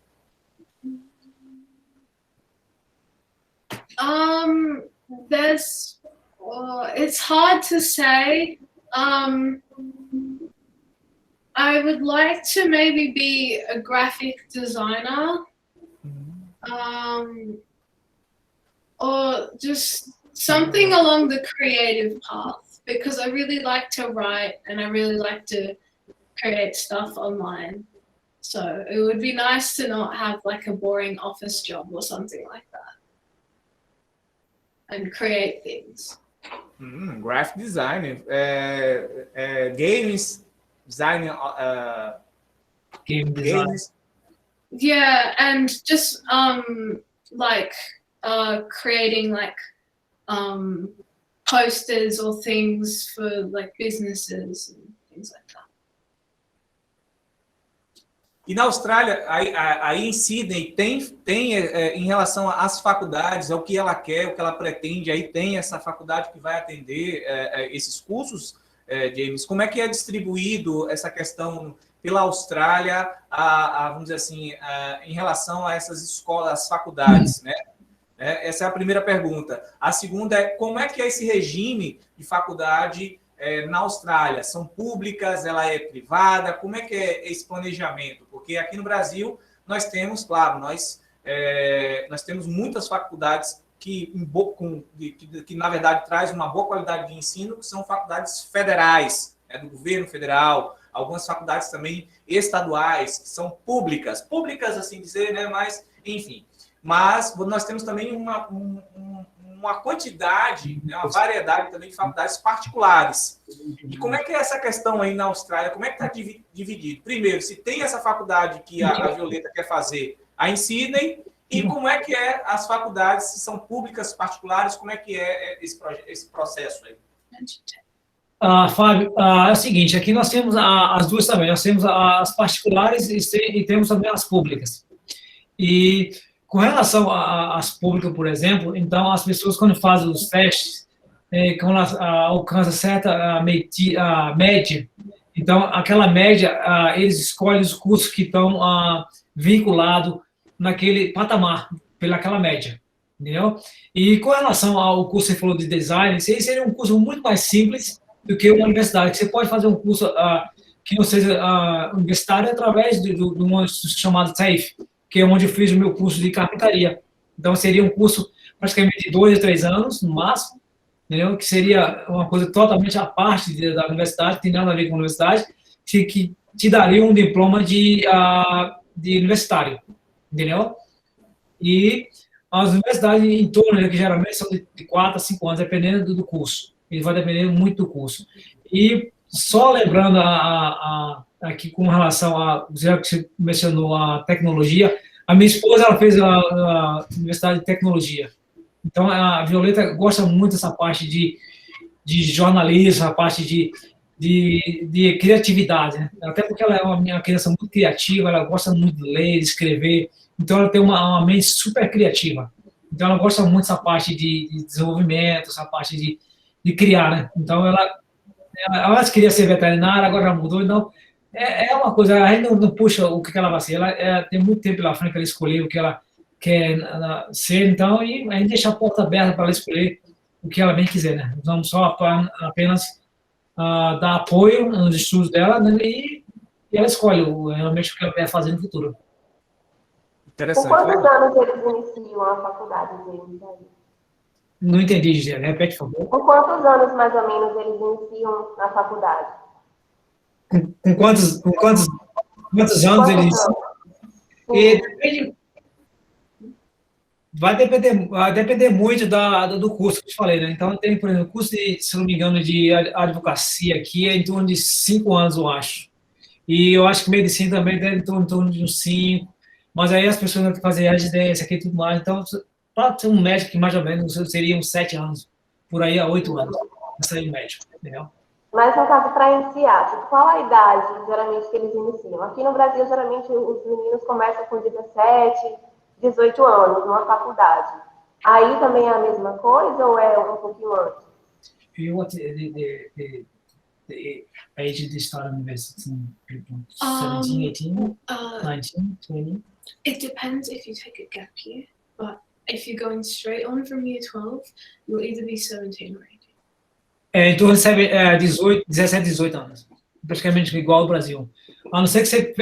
It's hard to say. I would like to maybe be a graphic designer, or just something along the creative path, because I really like to write and I really like to create stuff online. So it would be nice to not have like a boring office job or something like that. And create things. Graphic design, games, design, Game design. games. Yeah, and just creating like posters or things for like businesses and things like that. E na Austrália, aí em Sydney, tem em relação às faculdades, ao que ela quer, o que ela pretende, aí tem essa faculdade que vai atender esses cursos, James? Como é que é distribuído essa questão pela Austrália, vamos dizer assim, em relação a essas escolas, as faculdades, né? Essa é a primeira pergunta. A segunda é, como é que é esse regime de faculdade na Austrália? São públicas, ela é privada? Como é que é esse planejamento? Porque aqui no Brasil nós temos, claro, nós temos muitas faculdades que na verdade traz uma boa qualidade de ensino, que são faculdades federais, do governo federal, algumas faculdades também estaduais, que são públicas assim dizer, né? Mas, enfim. Mas nós temos também uma uma quantidade, né, uma variedade também de faculdades particulares. E como é que é essa questão aí na Austrália? Como é que está dividido? Primeiro, se tem essa faculdade que a Violeta quer fazer aí em Sydney, e como é que é as faculdades, se são públicas, particulares, como é que é esse processo aí? Fábio, é o seguinte, aqui nós temos as duas também, nós temos as particulares e temos também as públicas. E com relação às públicas, por exemplo, então as pessoas quando fazem os testes, quando elas alcançam certa média, então aquela média, eles escolhem os cursos que estão vinculados naquele patamar, pelaquela média, entendeu? E com relação ao curso que você falou de design, esse seria um curso muito mais simples do que uma universidade. Você pode fazer um curso que não seja universitário através de um chamado TAFE, que é onde eu fiz o meu curso de carpintaria. Então, seria um curso praticamente de 2 a 3 anos, no máximo, entendeu? Que seria uma coisa totalmente à parte da universidade, que tem nada a ver com a universidade, que te daria um diploma de universitário, entendeu? E as universidades em torno, que geralmente são de 4 a 5 anos, dependendo do curso. Ele vai depender muito do curso. E só lembrando aqui com relação já que você mencionou a tecnologia, a minha esposa ela fez a Universidade de Tecnologia. Então, a Violeta gosta muito dessa parte de jornalismo, a parte de criatividade, né? Até porque ela é uma criança muito criativa, ela gosta muito de ler, de escrever, então ela tem uma mente super criativa. Então, ela gosta muito dessa parte de desenvolvimento, essa parte de criar, né? Então, ela antes queria ser veterinária, agora já mudou, então é uma coisa, a gente não puxa o que ela vai ser, ela tem muito tempo pela frente para ela escolher o que ela quer ser, então, e a gente deixa a porta aberta para ela escolher o que ela bem quiser, né? Vamos só apenas dar apoio nos estudos dela, né? E ela escolhe realmente o que ela quer fazer no futuro. Interessante. Com quantos anos eles iniciam a faculdade deles aí? Não entendi, Gisele. Repete, por favor. Com quantos anos, mais ou menos, eles iniciam na faculdade? Com quantos anos eles iniciam? Depende, vai depender muito do curso que eu te falei, né? Então, tem, por exemplo, curso se não me engano, de advocacia aqui é em torno de 5 anos, eu acho. E eu acho que medicina também deve em torno de uns 5. Mas aí as pessoas vão fazer residência aqui e tudo mais. Então, para ser um médico que mais ou menos seria uns 7 anos, por aí a 8 anos, para sair médico, entendeu? Mas, no caso, para iniciar, tipo, qual a idade, geralmente, que eles iniciam? Aqui no Brasil, geralmente, os meninos começam com 17, 18 anos, numa faculdade. Aí também é a mesma coisa ou é um pouquinho antes? E what the age they start university? 17, 18, 19, 20? It depends if you take a gap year, but if you're going straight on from year 12, you'll either be 17 or 18. Em torno de 17, 18 anos. Praticamente igual ao Brasil. A não ser que você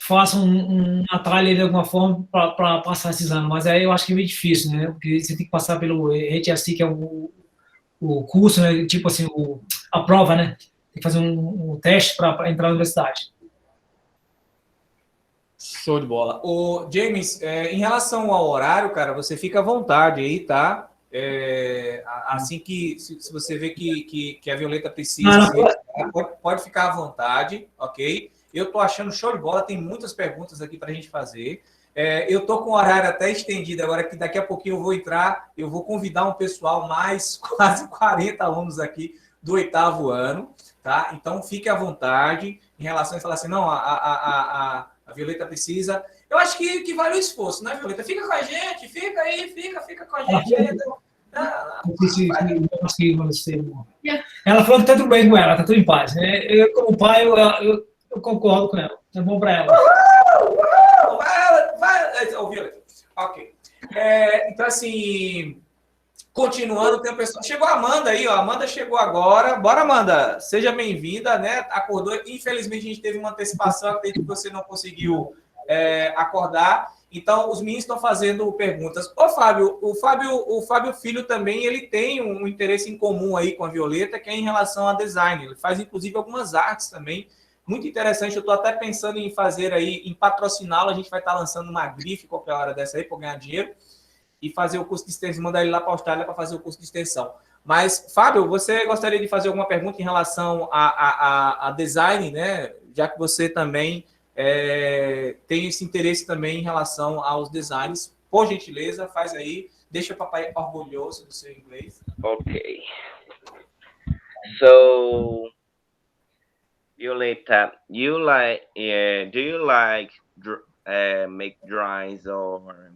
faça um atalho de alguma forma para passar esses anos, mas aí eu acho que é meio difícil, né? Porque você tem que passar pelo HSC, que é o curso, né? Tipo assim, a prova, né? Tem que fazer um teste para entrar na universidade. Show de bola. Ô, James, em relação ao horário, cara, você fica à vontade aí, tá? Assim que, se você vê que a Violeta precisa, pode ficar à vontade, ok? Eu tô achando show de bola, tem muitas perguntas aqui para a gente fazer. Eu tô com o horário até estendido agora, que daqui a pouquinho eu vou convidar um pessoal, mais quase 40 alunos aqui do 8º ano, tá? Então, fique à vontade em relação a falar assim, não, a Violeta precisa. Eu acho que vale o esforço, né, Violeta? Fica com a gente, fica aí, fica com a gente. Ela falou que tá tudo bem com ela, tá tudo em paz. Eu, como pai, eu concordo com ela. É bom para ela. Vai, Violeta. Ok. Então, assim, continuando, tem uma pessoa. Chegou a Amanda aí, ó. A Amanda chegou agora. Bora, Amanda. Seja bem-vinda, né? Acordou. Infelizmente, a gente teve uma antecipação, acredito que você não conseguiu acordar. Então, os meninos estão fazendo perguntas. Ô, Fábio, o Fábio Filho também, ele tem um interesse em comum aí com a Violeta, que é em relação a design. Ele faz, inclusive, algumas artes também. Muito interessante. Eu estou até pensando em fazer aí, em patrociná-lo. A gente vai estar lançando uma grife qualquer hora dessa aí, para ganhar dinheiro. e fazer o curso de extensão, mandar ele lá para a Austrália para fazer o curso de extensão. Mas, Fábio, você gostaria de fazer alguma pergunta em relação a design, né? Já que você também tem esse interesse também em relação aos designs. Por gentileza, faz aí. Deixa o papai orgulhoso do seu inglês. Okay. So, Violeta, do you like make drawings or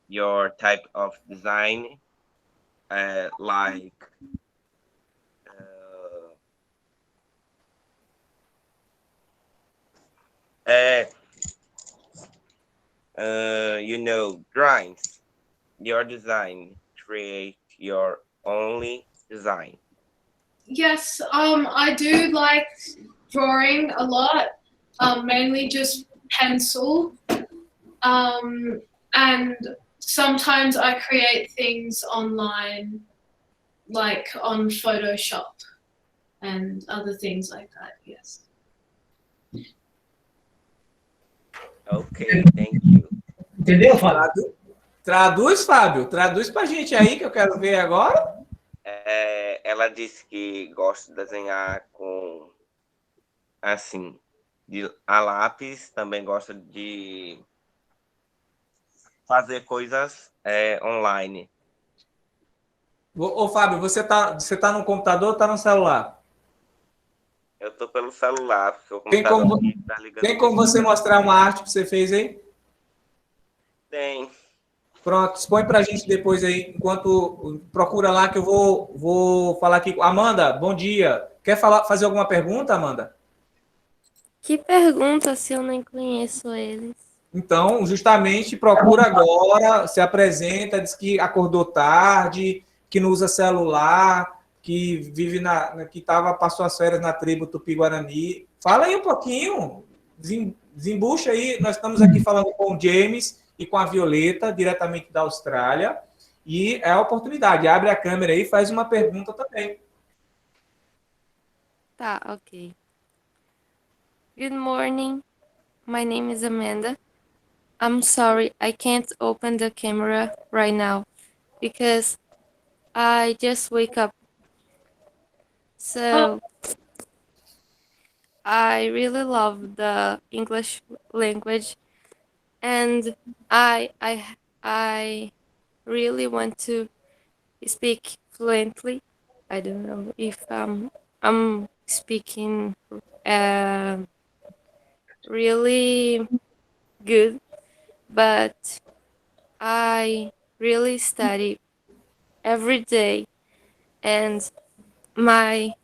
your type of design, like drawings, your design, create your only design? Yes, I do like drawing a lot, mainly just pencil. And sometimes I create things online, like on Photoshop and other things like that, yes. Okay, thank you. Entendeu, Fábio? Traduz, Fábio. Traduz pra gente aí, que eu quero ver agora. Ela disse que gosta de desenhar com, assim, a lápis, também gosta de fazer coisas online. Ô, Fábio, você tá no computador ou tá no celular? Eu tô pelo celular, porque o Tem computador como, tá ligando. tem como você mostrar uma arte que você fez aí? Tem. Pronto, expõe pra gente depois aí, enquanto procura lá que eu vou falar aqui. Amanda, bom dia. Quer fazer alguma pergunta, Amanda? Que pergunta se eu nem conheço eles? Então, justamente, procura agora, se apresenta, diz que acordou tarde, que não usa celular, que vive que passou as férias na tribo Tupi-Guarani. Fala aí um pouquinho, desembucha aí. Nós estamos aqui falando com o James e com a Violeta, diretamente da Austrália, e é a oportunidade. Abre a câmera aí e faz uma pergunta também. Tá, ok. Good morning. My name is Amanda. I'm sorry, I can't open the camera right now because I just wake up. So I really love the English language, and I really want to speak fluently. I don't know if I'm speaking really good, but I really study every day, and my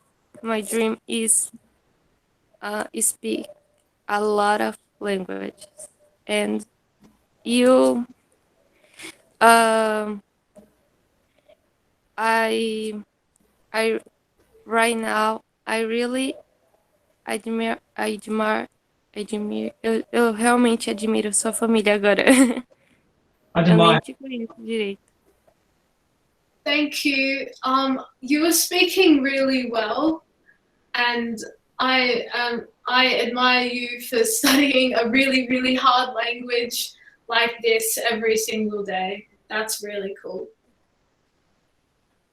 dream is speak a lot of languages. And you, I right now I really admiro, eu realmente admiro sua família agora. Eu nem te conheço direito. Thank you. You were speaking really well, and I admire you for studying a really, really hard language like this every single day. That's really cool.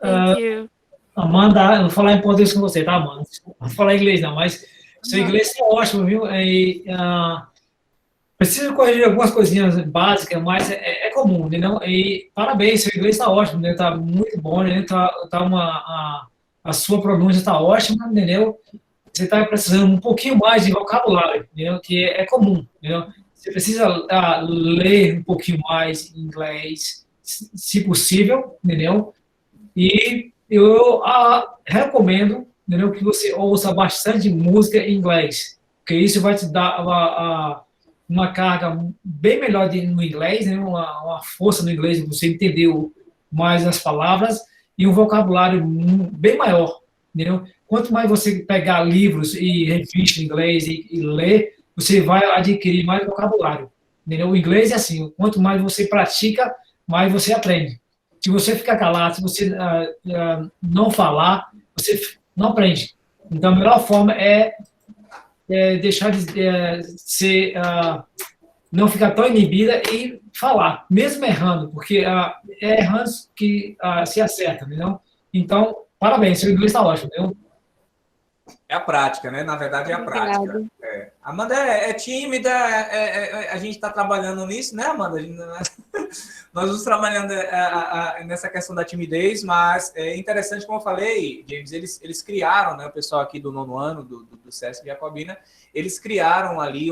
Thank you. Amanda, eu vou falar em português com você, tá, Amanda? Não vou falar inglês, não, mas seu inglês é ótimo, viu? Preciso corrigir algumas coisinhas básicas, mas é comum, entendeu? E parabéns, seu inglês está ótimo, né? Tá muito bom, né? A sua pronúncia está ótima, entendeu? Você está precisando um pouquinho mais de vocabulário, entendeu? Que é comum, entendeu? Você precisa ler um pouquinho mais em inglês, se possível, entendeu? E eu recomendo, entendeu, que você ouça bastante música em inglês, porque isso vai te dar uma carga bem melhor no inglês, né? Uma força no inglês, você entendeu mais as palavras e um vocabulário bem maior, entendeu? Quanto mais você pegar livros e revistas em inglês e ler, você vai adquirir mais vocabulário, entendeu? O inglês é assim, quanto mais você pratica, mais você aprende. Se você ficar calado, se você não falar, você não aprende. Então, a melhor forma é deixar de ser não ficar tão inibida e falar, mesmo errando, porque é errando que se acerta, entendeu? Então, parabéns, seu inglês está ótimo, entendeu? É a prática, né? Na verdade, é a prática. Obrigada. Amanda é tímida, a gente está trabalhando nisso, né, Amanda? Nós estamos trabalhando nessa questão da timidez, mas é interessante, como eu falei, James, eles criaram, né, o pessoal aqui do 9º ano, do SESC Jacobina, eles criaram ali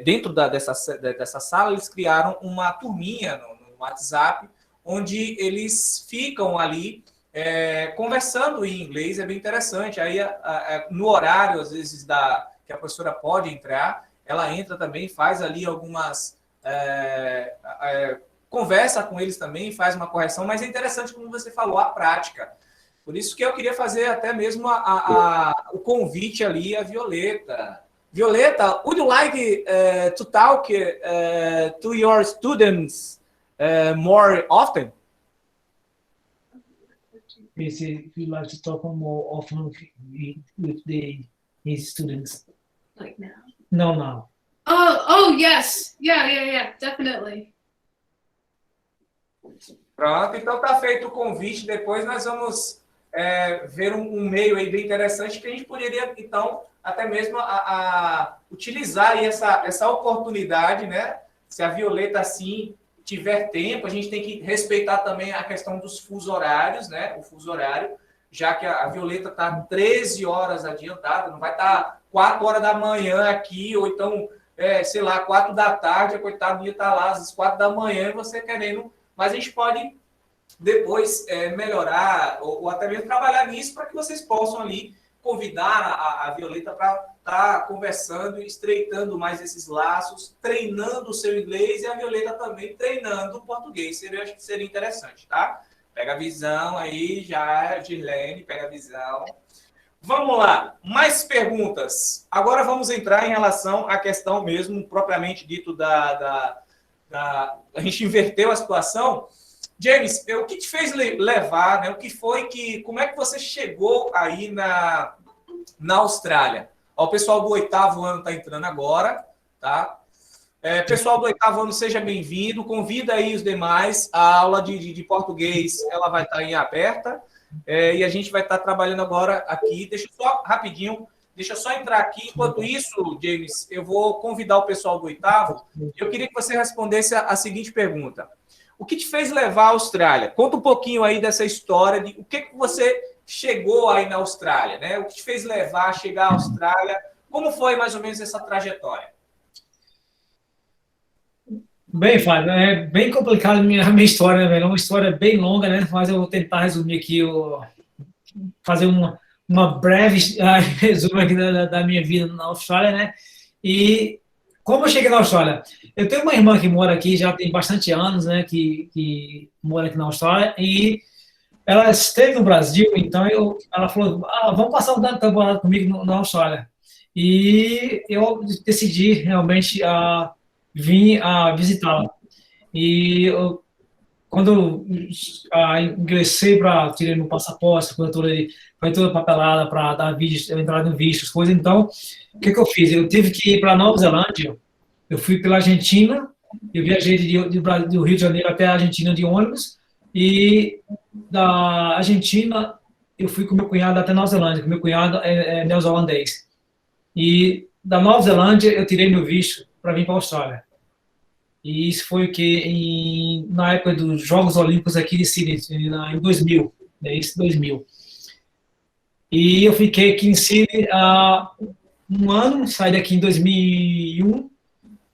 dentro dessa sala, eles criaram uma turminha no WhatsApp, onde eles ficam ali conversando em inglês. É bem interessante. Aí, no horário, às vezes, que a professora pode entrar, ela entra também, faz ali algumas... conversa com eles também, faz uma correção, mas é interessante, como você falou, a prática. Por isso que eu queria fazer até mesmo o convite ali à Violeta. Violeta, would you like to talk to your students more often? He said he'd like to talk more often with his students. Like now. No, now. Oh, yes. Yeah, definitely. Pronto, então está feito o convite. Depois nós vamos ver um meio aí bem interessante que a gente poderia, então, até mesmo utilizar aí essa oportunidade, né? Se a Violeta, assim, tiver tempo, a gente tem que respeitar também a questão dos fusos horários, né? O fuso horário, já que a Violeta está 13 horas adiantada, não vai estar 4 horas da manhã aqui, ou então, sei lá, 4 da tarde, a coitadinha está lá às 4 da manhã e você querendo... Mas a gente pode depois melhorar ou até mesmo trabalhar nisso para que vocês possam ali convidar a Violeta para estar conversando, estreitando mais esses laços, treinando o seu inglês e a Violeta também treinando o português. Acho que seria interessante, tá? Pega a visão aí já, Girlene, pega a visão. Vamos lá, mais perguntas. Agora vamos entrar em relação à questão mesmo, propriamente dito a gente inverteu a situação. James, o que te fez levar, né? Como é que você chegou aí na Austrália? O pessoal do 8º ano está entrando agora, tá? Pessoal do 8º ano, seja bem-vindo. Convida aí os demais. A aula de português, ela vai estar em aberta. E a gente vai estar trabalhando agora aqui. Deixa eu só entrar aqui. Enquanto isso, James, eu vou convidar o pessoal do 8º. Eu queria que você respondesse a seguinte pergunta. O que te fez levar à Austrália? Conta um pouquinho aí dessa história de o que você chegou aí na Austrália, né? O que te fez levar a chegar à Austrália? Como foi mais ou menos essa trajetória? Bem, Fábio, é bem complicado a minha história, né, velho? É uma história bem longa, né? Mas eu vou tentar resumir aqui, fazer uma breve resumo aqui da minha vida na Austrália, né? E como eu cheguei na Austrália? Eu tenho uma irmã que mora aqui já tem bastante anos, né? Que mora aqui na Austrália e ela esteve no Brasil, então ela falou, vamos passar uma temporada comigo na Austrália. E eu decidi realmente vir visitá-la. E quando eu ingressei tirei meu passaporte, foi toda papelada para dar visto, entrar no visto, as coisas. Então, o que eu fiz? Eu tive que ir para Nova Zelândia. Eu fui pela Argentina, eu viajei do Rio de Janeiro até a Argentina de ônibus, e da Argentina eu fui com meu cunhado até Nova Zelândia, que meu cunhado é neozelandês. E da Nova Zelândia eu tirei meu visto para vir para a Austrália. E isso foi o que na época dos Jogos Olímpicos aqui de Sydney, em 2000, né, isso 2000. E eu fiquei aqui em Sydney há um ano, saí daqui em 2001,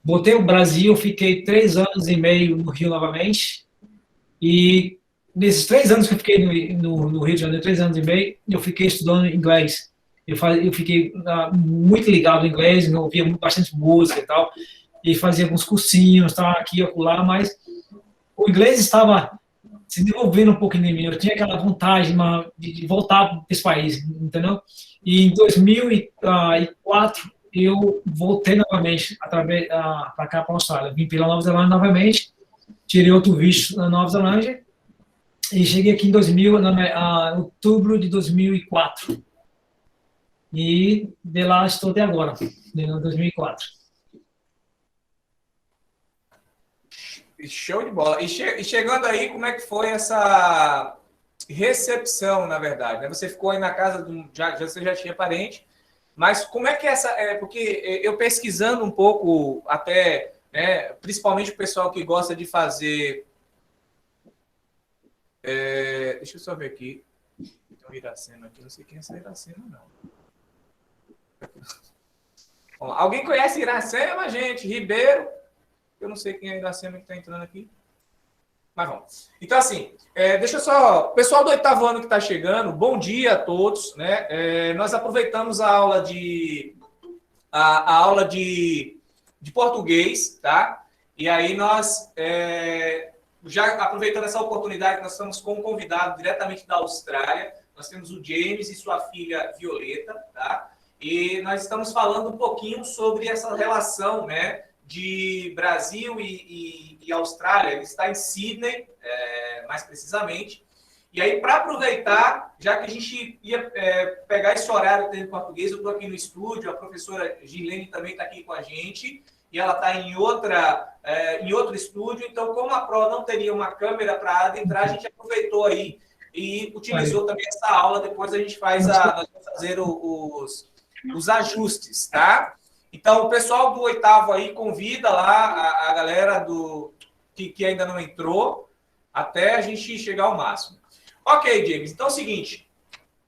voltei ao Brasil, fiquei 3 anos e meio no Rio novamente, e nesses 3 anos que eu fiquei no Rio de Janeiro, 3 anos e meio, eu fiquei estudando inglês. Eu fiquei muito ligado ao inglês, eu ouvia bastante música e tal, e fazia alguns cursinhos, estava aqui e acolá, mas o inglês estava se desenvolvendo um pouquinho em mim. Eu tinha aquela vontade de voltar para esse país, entendeu? E em 2004, eu voltei novamente para cá, para a Austrália. Vim pela Nova Zelândia novamente, tirei outro visto na Nova Zelândia e cheguei aqui em outubro de 2004. E de lá estou até agora, em 2004. Show de bola. E chegando aí, como é que foi essa recepção, na verdade? Né? Você ficou aí na casa, você já tinha parente, mas como é que essa... porque eu pesquisando um pouco, até, né, principalmente o pessoal que gosta de fazer... deixa eu só ver aqui. Tem um Iracema aqui, não sei quem é essa Iracema, não. Bom, alguém conhece Iracema, gente? Ribeiro? Eu não sei quem é Iracema que está entrando aqui. Mas vamos. Então, assim, deixa eu só... Pessoal do 8º ano que está chegando, bom dia a todos. Né? Nós aproveitamos a aula de português, tá? E aí nós, já aproveitando essa oportunidade, nós estamos com um convidado diretamente da Austrália. Nós temos o James e sua filha Violeta, tá? E nós estamos falando um pouquinho sobre essa relação, né, de Brasil e Austrália. Ele está em Sydney, mais precisamente. E aí, para aproveitar, já que a gente ia pegar esse horário em português, eu estou aqui no estúdio, a professora Gilene também está aqui com a gente, e ela está em outro estúdio. Então, como a Pro não teria uma câmera para adentrar, a gente aproveitou aí e utilizou também essa aula. Depois a gente nós vamos fazer os ajustes, tá? Então, o pessoal do 8º aí convida lá a galera que ainda não entrou, até a gente chegar ao máximo. Ok, James. Então é o seguinte,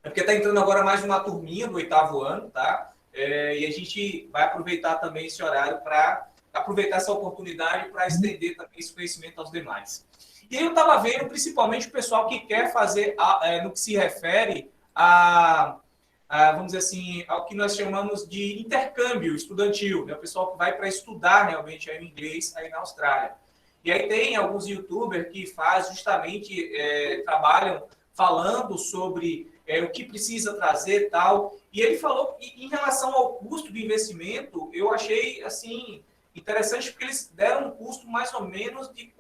porque está entrando agora mais uma turminha do 8º ano, tá? E a gente vai aproveitar também esse horário para aproveitar essa oportunidade para estender também esse conhecimento aos demais. E aí eu estava vendo, principalmente, o pessoal que quer fazer, no que se refere vamos dizer assim, ao que nós chamamos de intercâmbio estudantil, né? O pessoal que vai para estudar realmente aí o inglês aí na Austrália. E aí tem alguns youtubers que justamente trabalham falando sobre o que precisa trazer e tal. E ele falou, em relação ao custo do investimento, eu achei assim interessante, porque eles deram um custo mais ou menos de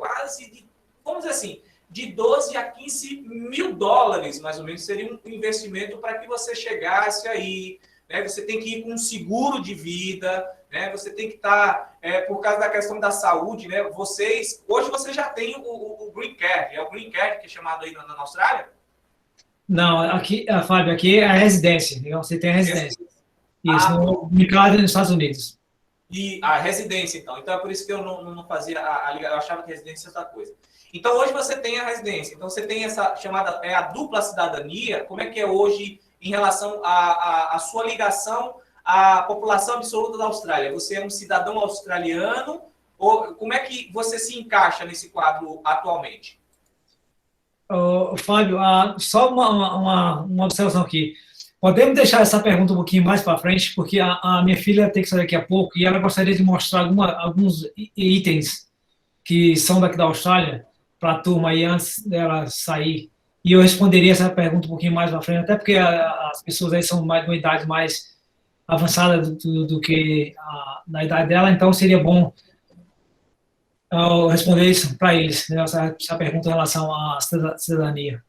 vamos dizer assim, de 12 a 15 mil dólares, mais ou menos, seria um investimento para que você chegasse aí, né? Você tem que ir com um seguro de vida, né? Você tem que estar, por causa da questão da saúde, né? Hoje você já tem o Green Card, o Green Card que é chamado aí na Austrália? Não, aqui, Fábio, aqui é a residência, você tem a residência. Isso, no Green Card nos Estados Unidos. E a residência, então. Então é por isso que eu não fazia eu achava que residência é outra coisa. Então, hoje você tem a residência. Então, você tem essa chamada, a dupla cidadania. Como é que é hoje em relação à sua ligação à população absoluta da Austrália? Você é um cidadão australiano? Ou como é que você se encaixa nesse quadro atualmente? Fábio, só uma observação aqui. Podemos deixar essa pergunta um pouquinho mais para frente, porque a minha filha tem que sair daqui a pouco e ela gostaria de mostrar alguns itens que são daqui da Austrália para a turma aí antes dela sair. E eu responderia essa pergunta um pouquinho mais para frente, até porque as pessoas aí são de uma idade mais avançada do que na idade dela, então seria bom eu responder isso para eles, né, essa pergunta em relação à cidadania.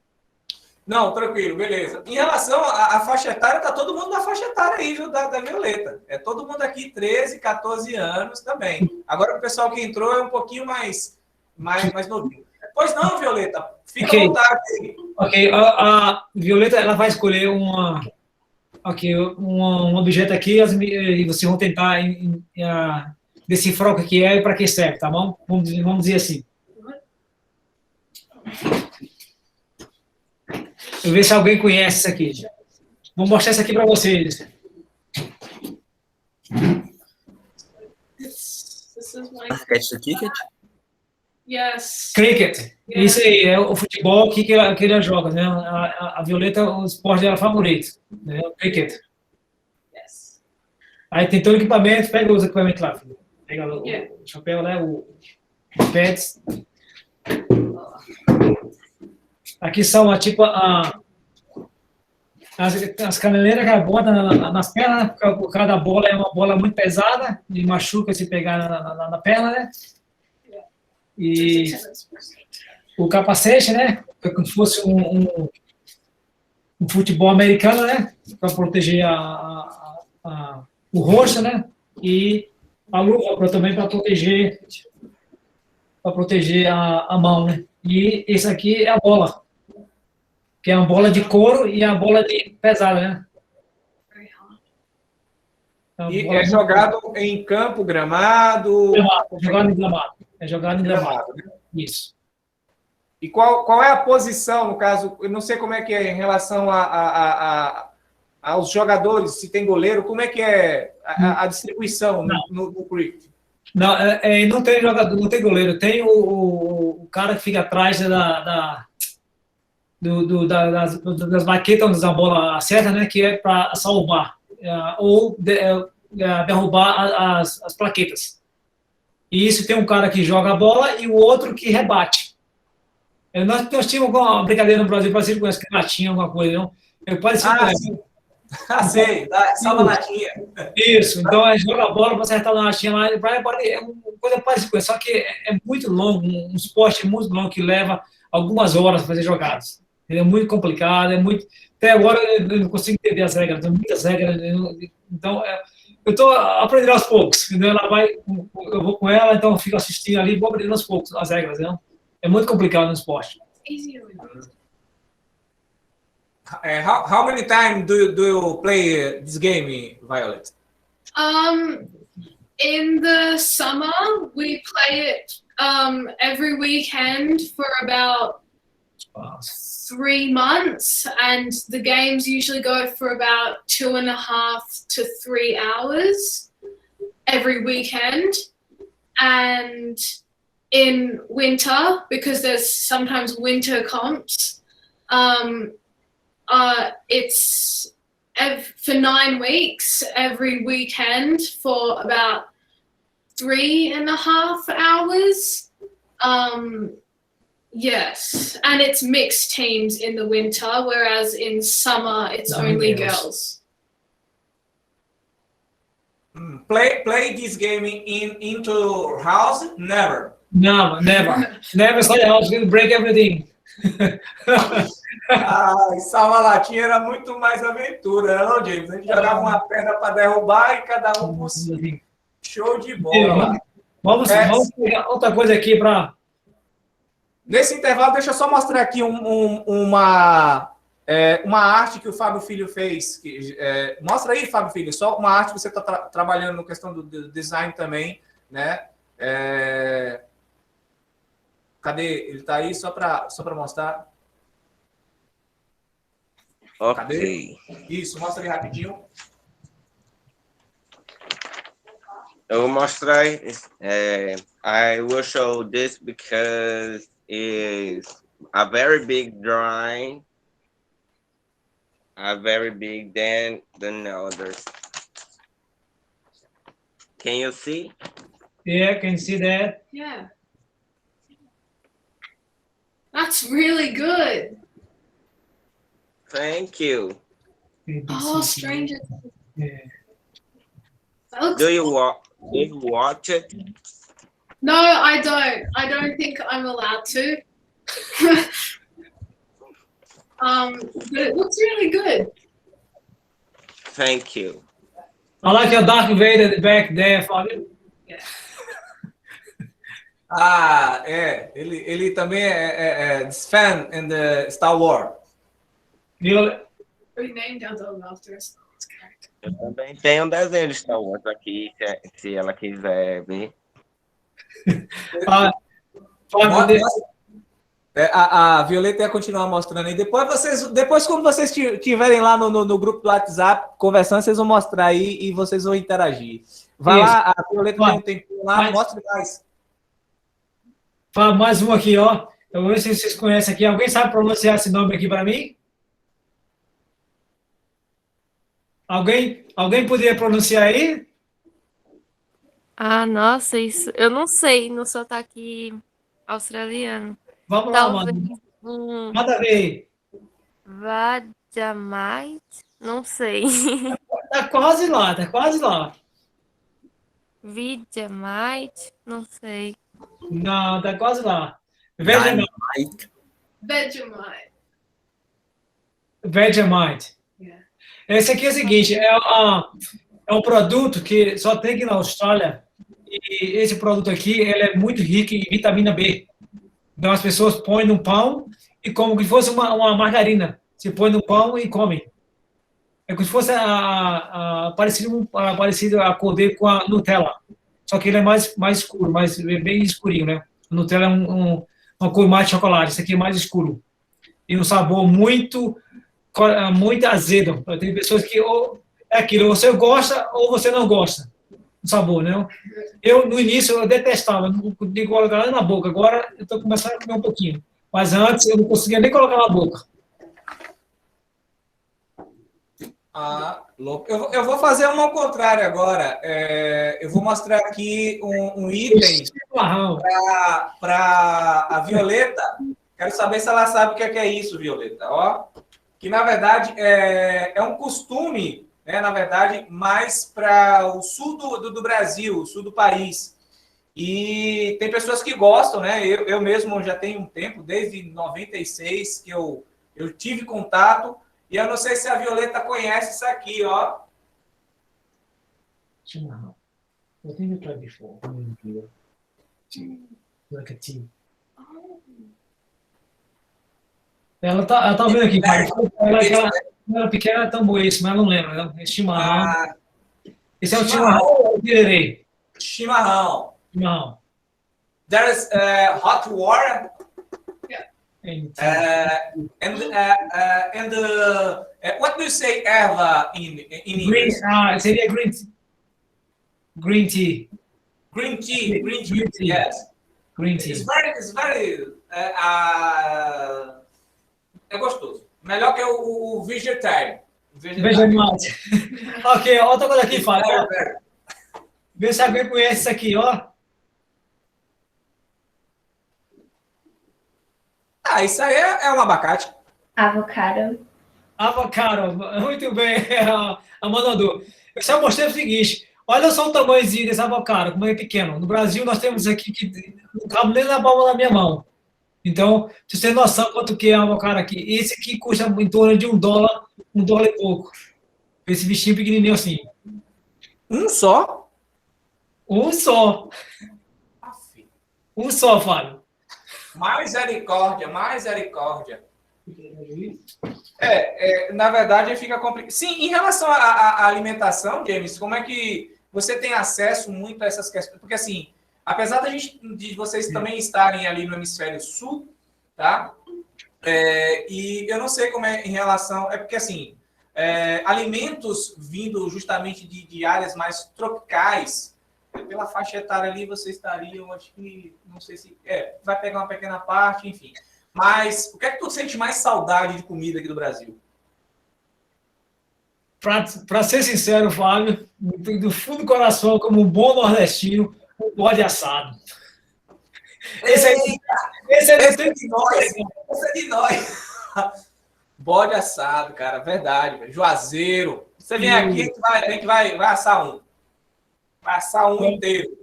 Não, tranquilo, beleza. Em relação à faixa etária, está todo mundo na faixa etária aí, viu, da Violeta. É todo mundo aqui, 13, 14 anos também. Agora o pessoal que entrou é um pouquinho mais novinho. Pois não, Violeta, fica à vontade. Ok, a Violeta ela vai escolher um objeto aqui e vocês vão tentar decifrar o que é e para que serve, tá bom? Vamos dizer assim. Eu ver se alguém conhece isso aqui. Vou mostrar isso aqui para vocês. Catch the Cricket? Yes. Cricket. Isso aí, é o futebol que ela joga, né? A Violeta, o esporte dela favorito, né? O cricket. Yes. Aí tem todo o equipamento, pega os equipamentos lá, filho. Pega o chapéu, né? O pads. Aqui são as caneleiras que ela bota nas pernas, por causa da bola, é uma bola muito pesada, e machuca se pegar na perna, né? E o capacete, né? É como se fosse um futebol americano, né? Para proteger o rosto, né? E a luva também para proteger para proteger a mão, né? E esse aqui é a bola, que é uma bola de couro e a bola de pesada, né? É uma E bola é jogado em campo, gramado. jogado em gramado. É jogado em gramado. Né? Isso. E qual é a posição, no caso? Eu não sei como é que é em relação aos jogadores, se tem goleiro, como é que é a distribuição no cricket? Não, não tem jogador, não tem goleiro. Tem o cara que fica atrás das baquetas onde a bola acerta, né? Que é para salvar ou derrubar as plaquetas. E isso tem um cara que joga a bola e o outro que rebate. Nós tínhamos uma brincadeira no Brasil parecido com essa, que latinha, alguma coisa, não? Parecido com essa. Sim. Sei, salva a latinha. Isso, então a gente joga a bola para acertar na latinha lá, é uma coisa parecida com isso, só que é muito longo, um esporte muito longo que leva algumas horas para fazer jogadas. Ele é muito complicado, até agora eu não consigo entender as regras, tem muitas regras, então eu estou aprendendo aos poucos, entendeu? Eu vou com ela, então eu fico assistindo ali, vou aprendendo aos poucos as regras, não? É muito complicado no esporte. How many times do you play this game, Violet? In the summer, we play it every weekend for about 3 months, and the games usually go for about 2.5 to 3 hours every weekend. And in winter, because there's sometimes winter comps, it's for 9 weeks every weekend for about 3.5 hours. Yes, and it's mixed teams in the winter, whereas in summer it's only girls. Play this game into house? Never. No, never. Never say the house will break everything. Salva a latinha era muito mais aventura, não, James? A gente jogava uma pedra para derrubar e cada um por si. Show de bola. Vamos pegar outra coisa aqui para... Nesse intervalo, deixa eu só mostrar aqui uma arte que o Fábio Filho fez. Mostra aí, Fábio Filho, só uma arte que você está trabalhando na questão do design também, né? Cadê? Ele está aí só para mostrar. Ok. Cadê? Isso, mostra ali rapidinho. Eu vou mostrar. I will show this because it's a very big drawing, very big than others. Can you see? Yeah, can you see that? Yeah. That's really good. Thank you. Oh, stranger. Yeah. Do you watch it? No, I don't. I don't think I'm allowed to. But it looks really good. Thank you. I like your Darth Vader back there, Fábio. Yeah. Ele também é fan in the Star Wars. We named our dog after a Star Wars character. Eu também tenho um desenho de Star Wars aqui, se ela quiser ver. A Violeta ia continuar mostrando aí. Depois quando vocês estiverem lá no grupo do WhatsApp conversando, vocês vão mostrar aí e vocês vão interagir. Vai lá, a Violeta tem um tempinho lá, mostre mais. Fala mais um aqui, ó. Eu vou ver se vocês conhecem aqui. Alguém sabe pronunciar esse nome aqui para mim? Alguém poderia pronunciar aí? Nossa, isso eu não sei no sotaque australiano. Vamos lá, mano. Manda ver. Vajamite? Não sei. Tá quase lá. Vegemite? Não sei. Não, tá quase lá. Vegemite. Yeah. Esse aqui é o seguinte, é um produto que só tem aqui na Austrália E esse produto aqui, ele é muito rico em vitamina B. Então, as pessoas põem no pão e como que fosse uma margarina. Você põe no pão e come. É como se fosse parecido a cor dele com a Nutella. Só que ele é mais escuro, bem escurinho, né? A Nutella é uma cor mais de chocolate. Esse aqui é mais escuro. E um sabor muito azedo. Tem pessoas que é aquilo, você gosta ou você não gosta do sabor, né? Eu, no início, eu detestava, não podia colocar na boca. Agora, eu estou começando a comer um pouquinho. Mas antes, eu não conseguia nem colocar na boca. Louco. Eu vou fazer uma ao contrário agora. Eu vou mostrar aqui um item para a Violeta. Quero saber se ela sabe o que é isso, Violeta. Ó, que, na verdade, é um costume, né, na verdade, mais para o sul do Brasil, o sul do país. E tem pessoas que gostam, né? Eu mesmo já tenho um tempo, desde 96, que eu tive contato. E eu não sei se a Violeta conhece isso aqui, ó. Chimarrão. I think you tried before. Like a tea. Ela tá vendo aqui, cara. Ela era pequena, é tão boa isso, mas ela não lembra. Né? Chimarrão. Esse é o chimarrão ou o tererê? Chimarrão. Chimarrão. There's hot water. And what do you say, erva, in English? Seria green tea. Green tea, yes. Green tea. It's very é gostoso. Melhor que o vegetarian. Vegetarian. Ok, outra coisa aqui, Fábio. Vê se alguém conhece isso aqui, ó. Isso aí é um abacate. Avocado. Avocado, muito bem, Amanadu. Eu só mostrei o seguinte, olha só o tamanhozinho desse avocado, como é pequeno. No Brasil, nós temos aqui que não cabe nem na palma da minha mão. Então, você tem noção quanto que é um avocado aqui. Esse aqui custa em torno de $1 e pouco. Esse bichinho pequenininho assim. Um só? Um só. Um só, Fábio. Misericórdia. Na verdade, fica complicado. Sim, em relação à alimentação, James, como é que você tem acesso muito a essas questões? Porque, assim, apesar de vocês também estarem ali no hemisfério sul, tá? E eu não sei como é em relação... É porque, assim, alimentos vindo justamente de áreas mais tropicais, pela faixa etária ali, vocês estariam, acho que, não sei se... vai pegar uma pequena parte, enfim. Mas o que é que tu sente mais saudade de comida aqui do Brasil? Para ser sincero, Fábio, do fundo do coração, como um bom nordestino, um bode assado. Esse é de nós. Esse é de nós. Bode assado, cara, verdade. Juazeiro. Você vem aqui, a gente vai assar um. Vai assar um inteiro.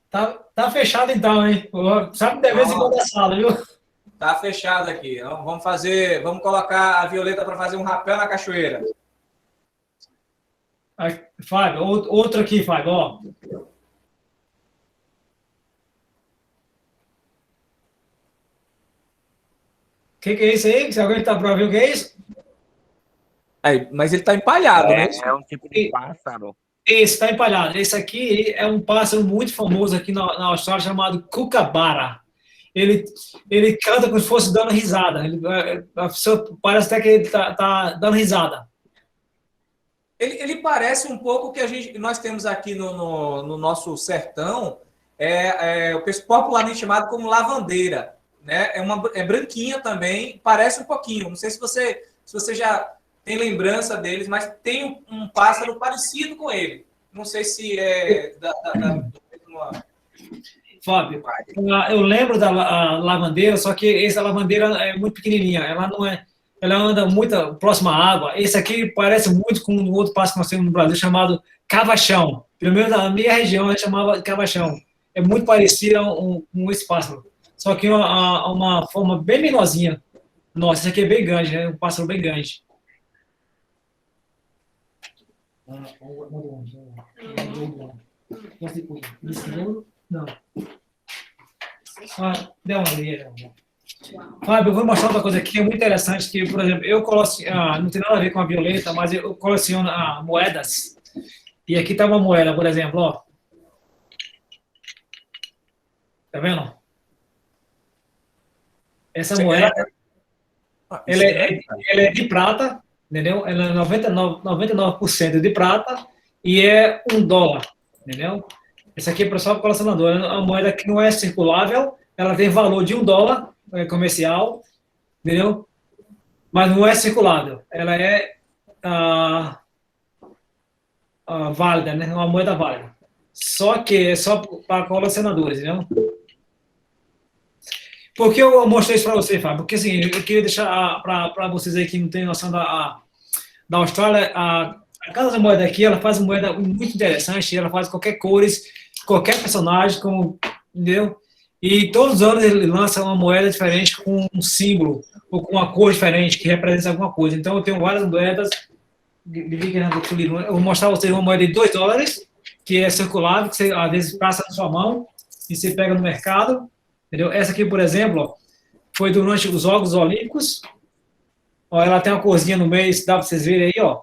Tá fechado então, hein? Sabe de vez em quando assado, viu? Tá fechado aqui. Vamos colocar a Violeta para fazer um rapel na cachoeira. Fábio, outro aqui, Fábio, ó. O que é isso aí? Se alguém tá para ver o que é isso? Mas ele tá empalhado, né? É um tipo de pássaro. Esse está empalhado. Esse aqui é um pássaro muito famoso aqui na Austrália chamado Kookaburra. Ele canta como se fosse dando risada. A pessoa parece até que ele tá dando risada. Ele parece um pouco o que nós temos aqui no nosso sertão, popularmente chamado como lavandeira, né? É branquinha também, parece um pouquinho. Não sei se você já tem lembrança deles, mas tem um pássaro parecido com ele. Não sei se é Fábio, eu lembro da lavandeira, só que essa lavandeira é muito pequenininha. Ela anda muito próxima à água. Esse aqui parece muito com um outro pássaro que nós temos no Brasil chamado cavachão. Pelo menos na minha região ele chamava cavachão. É muito parecido com esse pássaro, só que uma forma bem menorzinha. Nossa, esse aqui é bem grande, é um pássaro bem grande. Não. Deu uma olhada. Fábio, eu vou mostrar outra coisa aqui que é muito interessante, que, por exemplo, eu coleciono, não tem nada a ver com a Violeta, mas eu coleciono moedas. E aqui está uma moeda, por exemplo, ó. Tá vendo? Essa moeda, ela é de prata, entendeu? Ela é 99% de prata e é $1, entendeu? Essa aqui é para o colecionador, é uma moeda que não é circulável, ela tem valor de $1, comercial, entendeu? Mas não é circulável, ela é válida, né? Uma moeda válida. Só que é só para colecionadores, entendeu? Por que eu mostrei isso para você, Fábio? Porque, assim, eu queria deixar para vocês aí que não têm noção da Austrália, a Casa da Moeda aqui, ela faz uma moeda muito interessante, ela faz qualquer cores, qualquer personagem, entendeu? E todos os anos ele lança uma moeda diferente com um símbolo, ou com uma cor diferente, que representa alguma coisa. Então, eu tenho várias moedas, eu vou mostrar para vocês uma moeda de $2, que é circulável, que você, às vezes, passa na sua mão, e você pega no mercado, entendeu? Essa aqui, por exemplo, ó, foi durante os Jogos Olímpicos. Ó, ela tem uma corzinha no meio, dá para vocês verem aí, ó.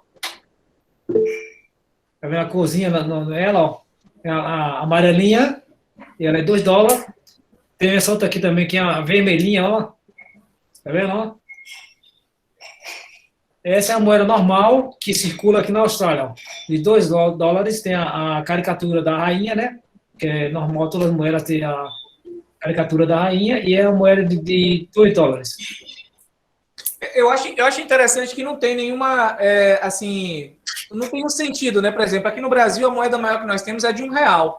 Tá vendo a corzinha nela, ó? A amarelinha, e ela é $2. Tem essa outra aqui também, que é a vermelhinha, ó. Tá vendo, ó? Essa é a moeda normal que circula aqui na Austrália, ó. De $2 tem a caricatura da rainha, né? Que é normal, todas as moedas têm a caricatura da rainha, e é uma moeda de $2. Eu acho interessante que não tem nenhuma, assim, não tem um sentido, né? Por exemplo, aqui no Brasil, a moeda maior que nós temos é de $1,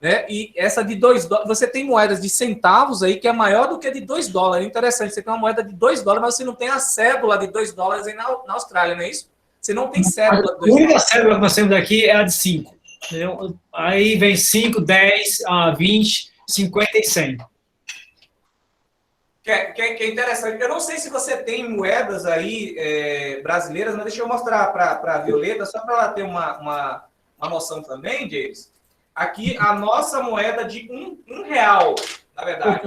né? E essa de $2, você tem moedas de centavos aí que é maior do que a de $2. É interessante, você tem uma moeda de $2, mas você não tem a cédula de $2 aí na Austrália, não é isso? Você não tem cédula de $2. A única cédula que nós temos aqui é a de 5. Entendeu? Aí vem 5, 10, 20, 50 e 100. Que é interessante. Eu não sei se você tem moedas aí brasileiras, mas deixa eu mostrar para a Violeta, só para ela ter uma noção também, James. Aqui, a nossa moeda de um real, na verdade.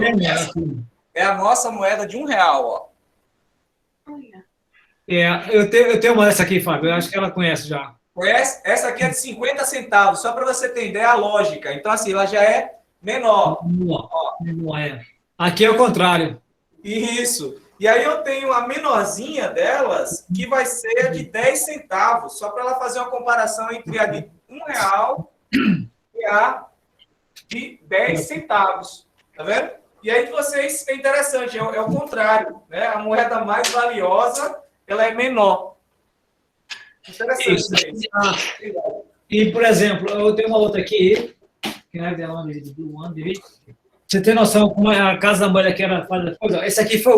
É a nossa moeda de R$1, ó. Eu tenho uma dessa aqui, Fábio, eu acho que ela conhece já. Conhece? Essa aqui é de 50 centavos, só para você ter ideia a lógica. Então, assim, ela já é menor. Aqui é o contrário. Isso. E aí eu tenho a menorzinha delas, que vai ser a de 10 centavos, só para ela fazer uma comparação entre a de R$1 e a de 10 centavos. Tá vendo? E aí vocês, é interessante, é o contrário, né? A moeda mais valiosa, ela é menor. Interessante isso aí. E, por exemplo, eu tenho uma outra aqui, que é você tem noção como a Casa da Moeda que era faz coisa? Esse aqui foi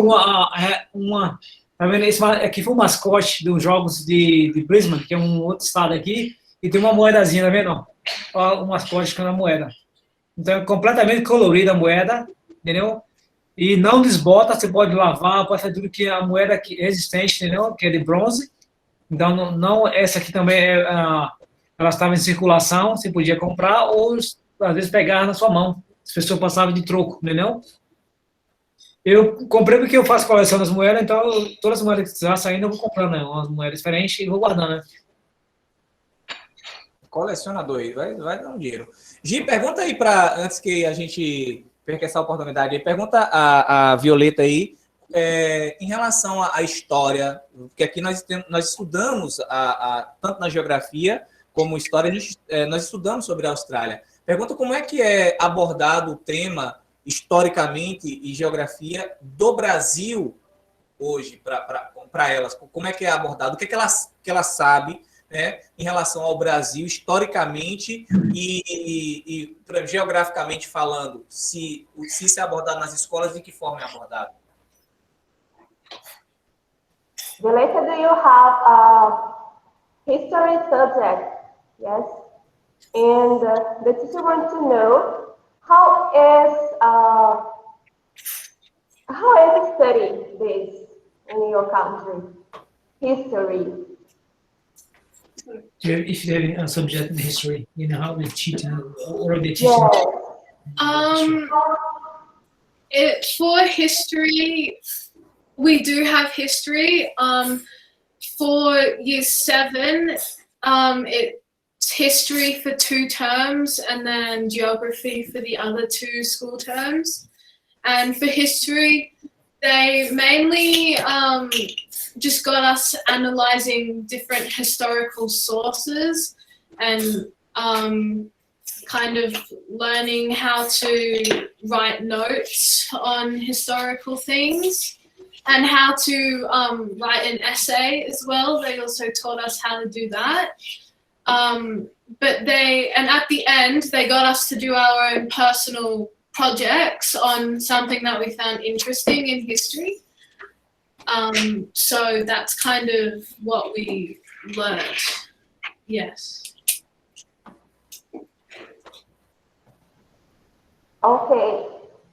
tá vendo? Esse aqui foi um mascote dos Jogos de Brisbane, que é um outro estado aqui, e tem uma moedazinha, tá vendo? Ó, o mascote com a moeda. Então, é completamente colorida a moeda, entendeu? E não desbota, você pode lavar, pode fazer tudo que a moeda que é resistente, entendeu? Que é de bronze. Então, não essa aqui também, ela estava em circulação, você podia comprar ou, às vezes, pegar na sua mão. As pessoas passavam de troco, entendeu? Eu comprei porque eu faço coleção das moedas, então todas as moedas que já saindo eu vou comprando, né? Umas moedas diferentes e vou guardando, né? Colecionador aí, vai dar um dinheiro. Gi, pergunta aí antes que a gente perca essa oportunidade aí, pergunta a Violeta aí, em relação à história, porque aqui nós estudamos, tanto na geografia como história, nós estudamos sobre a Austrália. Pergunta como é que é abordado o tema historicamente e geografia do Brasil hoje para elas. Como é que é abordado? O que ela sabe, né, em relação ao Brasil historicamente e geograficamente falando, se isso é abordado nas escolas, de que forma é abordado? Violeta, do you have a history subject? Yes. And the teacher wants to know how is study this in your country? History. If you have a subject in history, you know how they teach or they teach. For history, we do have history. For year 7, it's history for 2 terms and then geography for the other 2 school terms. And for history, they mainly just got us analyzing different historical sources and kind of learning how to write notes on historical things and how to write an essay as well. They also taught us how to do that. And at the end, they got us to do our own personal projects on something that we found interesting in history. So that's kind of what we learned. Yes. Ok.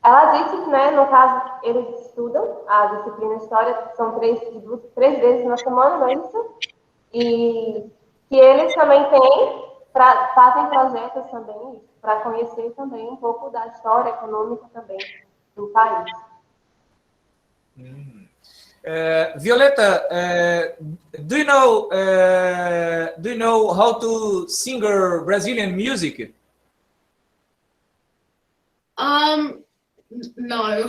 Ela disse que, né, no caso, eles estudam a disciplina História, são 3 vezes na semana, não é isso? E que eles também fazem projetos também, para conhecer também um pouco da história econômica também do país. Violeta, do you know how to sing Brazilian music? No.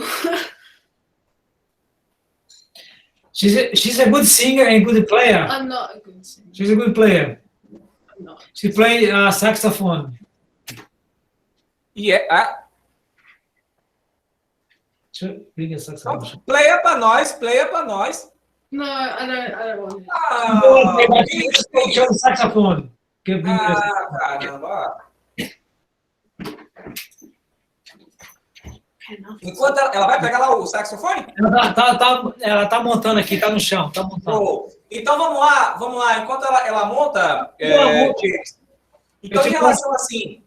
She's a good singer and good player. I'm not a good singer. She's a good player. I'm not. She plays saxophone. Yeah. Deixa eu ligar saxophone. Playa para nós. No, I don't want it. Saxophone. Caramba. Enquanto ela vai pegar lá o saxofone? Ela tá montando aqui, tá no chão, tá montando. Oh, então vamos lá. Enquanto ela monta, então em relação assim,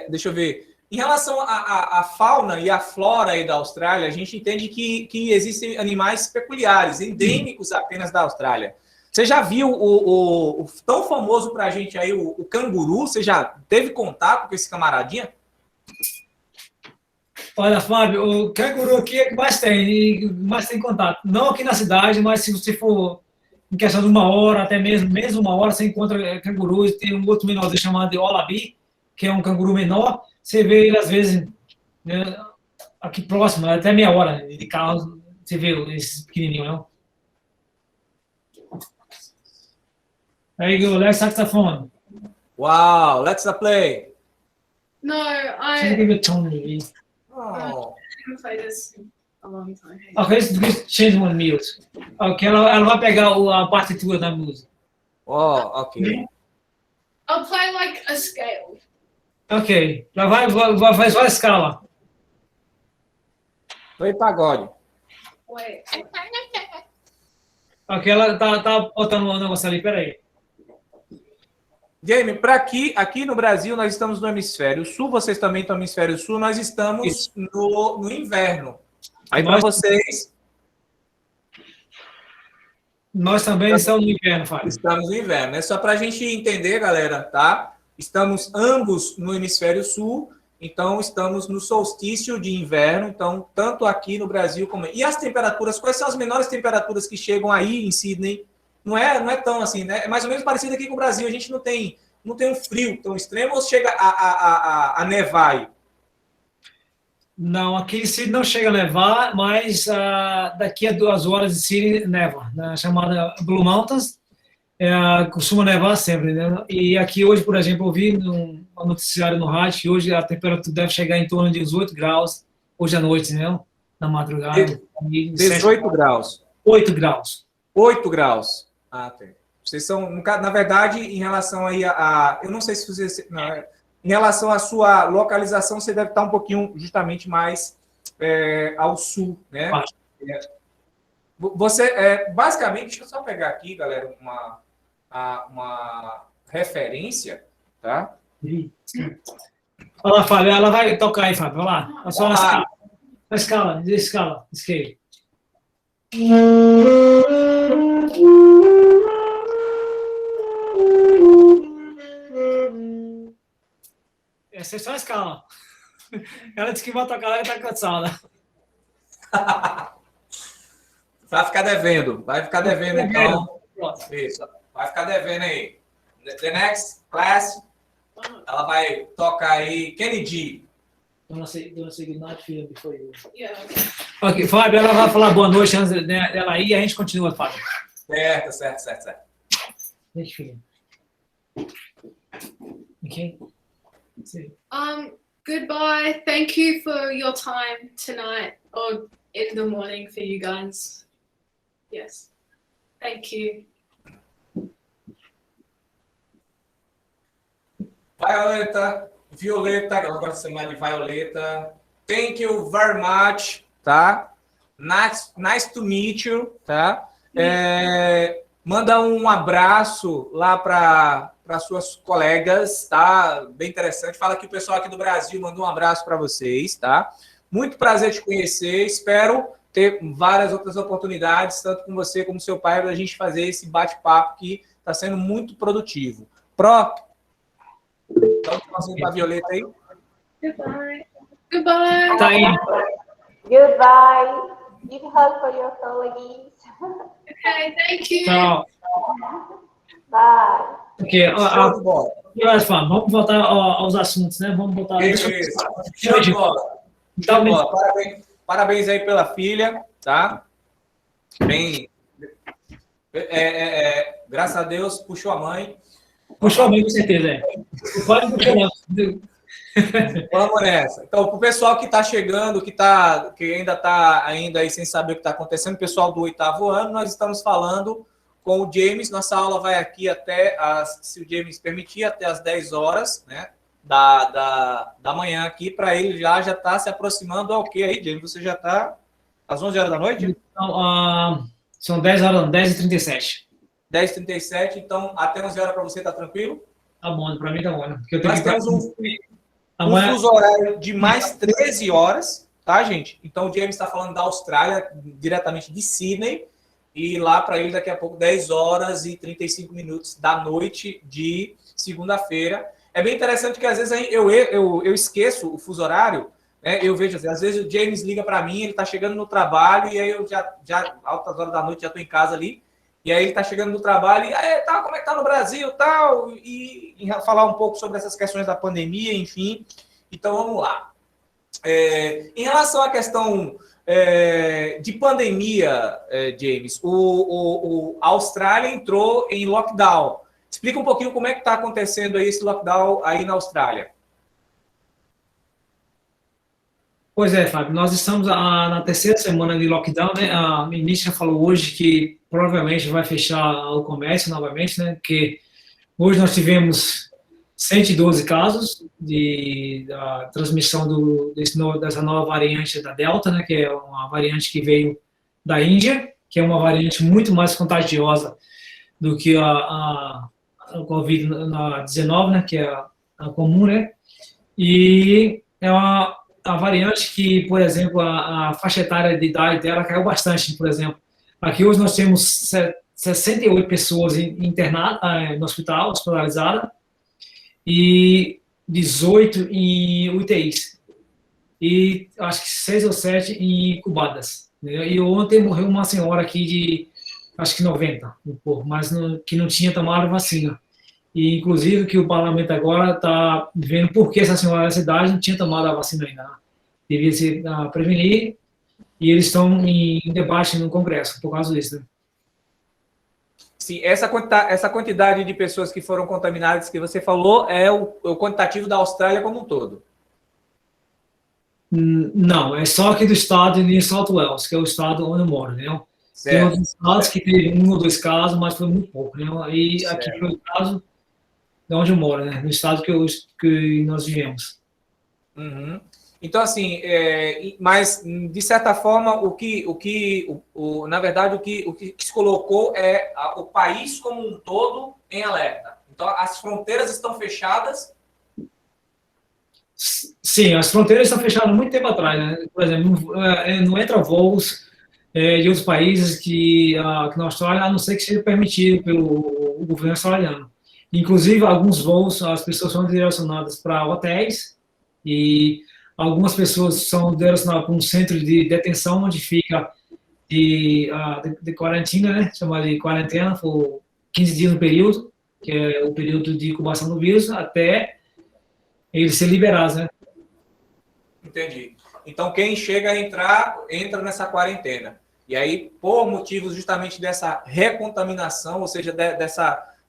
deixa eu ver. Em relação à fauna e à flora aí da Austrália, a gente entende que existem animais peculiares, endêmicos apenas da Austrália. Você já viu o tão famoso pra gente aí, o canguru? Você já teve contato com esse camaradinha? Olha, Fábio, o canguru aqui é que mais tem contato. Não aqui na cidade, mas se você for em questão de 1 hora, até mesmo 1 hora, você encontra cangurus. Tem um outro menorzinho chamado de Wallaby, que é um canguru menor. Você vê ele, às vezes, né, aqui próximo, até meia hora de carro, você vê esses pequenininhos, não? Aí, let's saxophone. Wow, let's play. No, I Oh. haven't played this in a long time. Ok, let's change 1 minute. Ok, ela vai pegar a partitura da música. Oh, ok. I'll play like a scale. Ok, ela vai só a escala. Play pagode. Wait. Ok, ela tá botando um negócio ali, peraí. Jamie, para aqui no Brasil, nós estamos no hemisfério sul, vocês também estão no hemisfério sul, nós estamos no inverno. Aí para vocês... Nós também estamos no inverno, Fábio. Estamos no inverno, né? Só para a gente entender, galera, tá? Estamos ambos no hemisfério sul, então estamos no solstício de inverno, então tanto aqui no Brasil como... E as temperaturas, quais são as menores temperaturas que chegam aí em Sydney? Não é tão assim, né? É mais ou menos parecido aqui com o Brasil. A gente não tem um frio tão extremo ou chega a nevar aí? Não, aqui em Sydney não chega a nevar, mas daqui a 2 horas de Sydney neva, na chamada Blue Mountains, costuma nevar sempre, né? E aqui hoje, por exemplo, eu vi no noticiário no rádio que hoje a temperatura deve chegar em torno de 18 graus, hoje à noite, né? Na madrugada. 18 graus. 8 graus. 8 graus. Ah, tem. Vocês são, na verdade, em relação aí eu não sei se você... Não, em relação à sua localização, você deve estar um pouquinho, justamente, mais ao sul, né? Você, basicamente, deixa eu só pegar aqui, galera, uma referência, tá? Olha lá, Fábio, ela vai tocar aí, Fábio, olha lá. É só na escala, scale. ser só a escala. Ela disse que vai tocar lá e tá cansada. Vai ficar devendo, então. Isso, vai ficar devendo aí. The next class, ela vai tocar aí Kennedy. Dona Good night, filha, before you. Yeah. Ok, Fábio, ela vai falar boa noite antes dela ir e a gente continua, Fábio. Certo. Deixa, filha. Ok? Sim. Goodbye. Thank you for your time tonight or in the morning for you guys. Yes. Thank you. Violeta, agora gosto de chamar de Violeta. Thank you very much, tá? Nice to meet you, tá? Manda um abraço lá para suas colegas, tá? Bem interessante. Fala que o pessoal aqui do Brasil mandou um abraço para vocês, tá? Muito prazer te conhecer. Espero ter várias outras oportunidades, tanto com você como com seu pai, para a gente fazer esse bate-papo que está sendo muito produtivo. Então, para a Violeta aí. Goodbye. Tá aí. Goodbye. Give hug for your colleagues. Okay, thank you. Tchau. Bye. Ok, Show de bola. vamos voltar aos assuntos, né? Vamos voltar. Isso. Show de bola. Então, Parabéns aí pela filha, tá? Bem, graças a Deus, puxou a mãe. puxou bem, com certeza. Pode puxar, não. Vamos nessa. Então, para o pessoal que está chegando, que ainda está aí sem saber o que está acontecendo, pessoal do 8º ano, nós estamos falando com o James. Nossa aula vai aqui até, se o James permitir, até as 10 horas, né, da manhã aqui, para ele já está se aproximando ao que aí, James? Você já está às 11 horas da noite? Então, são 10 horas, 10h37. 10h37, então até 11 horas para você, tá tranquilo? Tá bom, para mim tá bom. Porque eu tenho Nós que... temos um fuso horário de mais 13 horas, tá, gente? Então o James está falando da Austrália, diretamente de Sydney, e lá para ele daqui a pouco 10 horas e 35 minutos da noite de segunda-feira. É bem interessante que às vezes eu esqueço o fuso horário, né? Eu vejo, às vezes o James liga para mim, ele está chegando no trabalho, e aí eu já altas horas da noite, já estou em casa ali, e aí ele está chegando no trabalho, e aí, tá, como é que tá no Brasil, tal, e falar um pouco sobre essas questões da pandemia, enfim. Então, vamos lá. Em relação à questão de pandemia, James, a Austrália entrou em lockdown. Explica um pouquinho como é que está acontecendo aí esse lockdown aí na Austrália. Pois é, Fábio, nós estamos na terceira semana de lockdown, né? A ministra falou hoje que provavelmente vai fechar o comércio novamente, né? Porque hoje nós tivemos 112 casos da transmissão dessa nova variante da Delta, né? Que é uma variante que veio da Índia, que é uma variante muito mais contagiosa do que a Covid-19, né? Que é a comum, né? E é a variante que, por exemplo, a faixa etária de idade dela caiu bastante, por exemplo. Aqui hoje nós temos 68 pessoas internadas no hospital, hospitalizadas, e 18 em UTIs. E acho que 6 ou 7 em incubadas. Né? E ontem morreu uma senhora aqui de, acho que 90, mas que não tinha tomado vacina. E, inclusive, que o parlamento agora está vendo por que essa senhora dessa idade não tinha tomado a vacina ainda. Devia se prevenir, e eles estão em debate no Congresso por causa disso. Né? Sim, essa quantidade de pessoas que foram contaminadas que você falou é o quantitativo da Austrália como um todo? Não, é só aqui do estado de New South Wales, que é o estado onde eu moro, né? Tem outros estados que teve 1 ou 2 casos, mas foi muito pouco, né? E aqui foi o caso de onde eu moro, né? No estado que nós vivemos. Uhum. Então, assim, mas, de certa forma, na verdade, o que se colocou é o país como um todo em alerta. Então, as fronteiras estão fechadas? Sim, as fronteiras estão fechadas há muito tempo atrás, né? Por exemplo, não entra voos de outros países que na Austrália, a não ser que seja permitido pelo governo australiano. Inclusive, alguns voos, as pessoas são direcionadas para hotéis, E algumas pessoas são direcionadas para um centro de detenção, onde fica de quarentena, né? Chamada de quarentena, por 15 dias no período, que é o período de incubação do vírus, até eles serem liberados, né? Entendi. Então, quem chega a entrar, entra nessa quarentena. E aí, por motivos justamente dessa recontaminação, ou seja,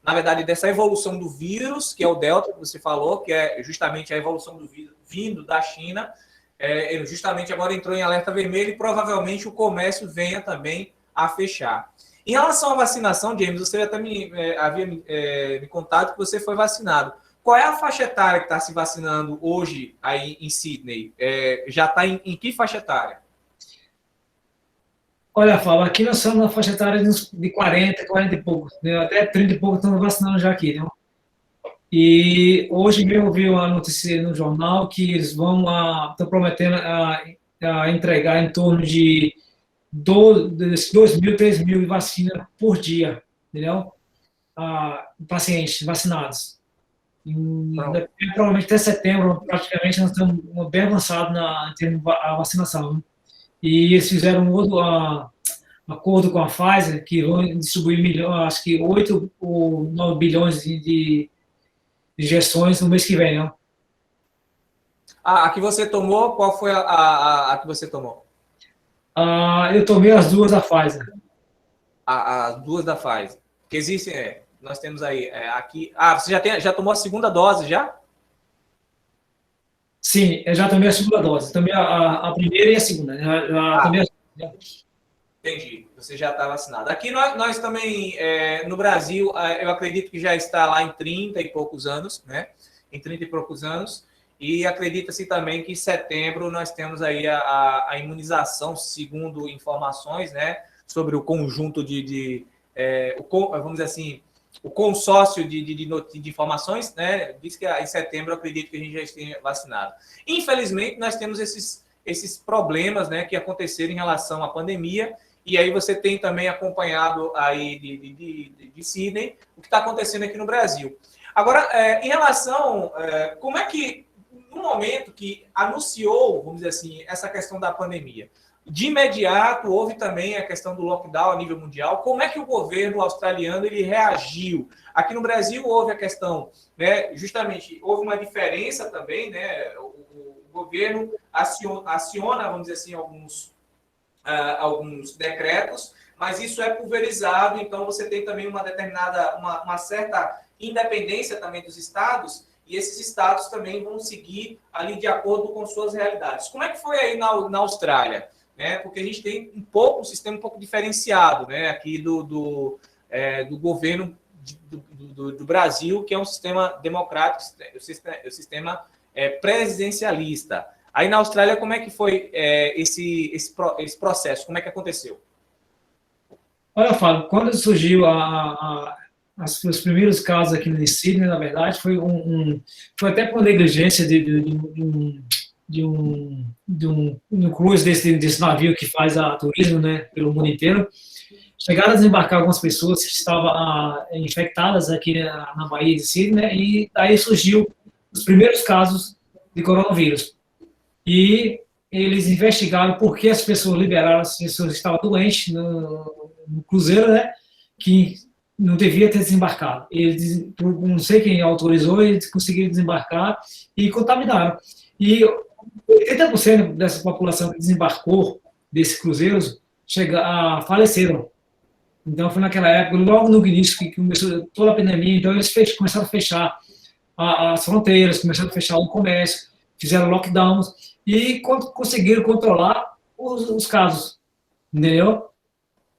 na verdade, dessa evolução do vírus, que é o Delta, que você falou, que é justamente a evolução do vírus vindo da China, ele justamente agora entrou em alerta vermelho e provavelmente o comércio venha também a fechar. Em relação à vacinação, James, você até havia me contado que você foi vacinado. Qual é a faixa etária que está se vacinando hoje aí em Sydney? Já está em que faixa etária? Olha, Fábio, aqui nós somos na faixa etária de 40 e poucos, né? Até 30 e poucos estão vacinando já aqui, né? E hoje mesmo eu vi uma notícia no jornal que eles estão prometendo a entregar em torno de 2.000, 3.000 vacinas por dia, entendeu? Pacientes vacinados. Provavelmente até setembro, praticamente, nós estamos bem avançados em termos de vacinação. Né? E eles fizeram um outro acordo com a Pfizer, que vão distribuir acho que 8 ou 9 bilhões de injeções no mês que vem, não? A que você tomou, qual foi a que você tomou? Eu tomei as duas da Pfizer. As duas da Pfizer. Que existem, nós temos aí, aqui... você já tomou a segunda dose, já? Sim, eu já tomei a segunda dose. Tomei a primeira e a segunda. Tomei a segunda. Entendi, você já está vacinado. Aqui nós também, no Brasil, eu acredito que já está lá em 30 e poucos anos, né? Em 30 e poucos anos. E acredita-se também que em setembro nós temos aí a imunização, segundo informações, né? Sobre o conjunto vamos dizer assim, o consórcio de informações, né? Diz que em setembro eu acredito que a gente já esteja vacinado. Infelizmente, nós temos esses problemas, né? Que aconteceram em relação à pandemia. E aí você tem também acompanhado aí de Sydney o que está acontecendo aqui no Brasil. Agora, em relação, como é que, no momento que anunciou, vamos dizer assim, essa questão da pandemia, de imediato houve também a questão do lockdown a nível mundial, como é que o governo australiano ele reagiu? Aqui no Brasil houve a questão, né, justamente, houve uma diferença também, né, o governo aciona, vamos dizer assim, alguns decretos, mas isso é pulverizado, então você tem também uma certa independência também dos estados, e esses estados também vão seguir ali de acordo com suas realidades. Como é que foi aí na Austrália? Né? Porque a gente tem um sistema um pouco diferenciado, né? Aqui do governo do Brasil, que é um sistema democrático, o sistema presidencialista. Aí na Austrália, como é que foi esse processo? Como é que aconteceu? Olha, Fábio, quando surgiu os primeiros casos aqui no Sydney, na verdade, foi até por negligência de um cruise desse navio que faz turismo, né, pelo mundo inteiro. Chegaram a desembarcar algumas pessoas que estavam infectadas aqui na Baía de Sydney, né, e aí surgiu os primeiros casos de coronavírus. E eles investigaram por que as pessoas liberaram, as pessoas que estavam doentes no cruzeiro, né, que não devia ter desembarcado. Eles, não sei quem autorizou, eles conseguiram desembarcar e contaminaram. E 80% dessa população que desembarcou desses cruzeiros faleceram. Então, foi naquela época, logo no início, que começou toda a pandemia, então eles começaram a fechar as fronteiras, começaram a fechar o comércio, fizeram lockdowns e conseguiram controlar os casos, entendeu?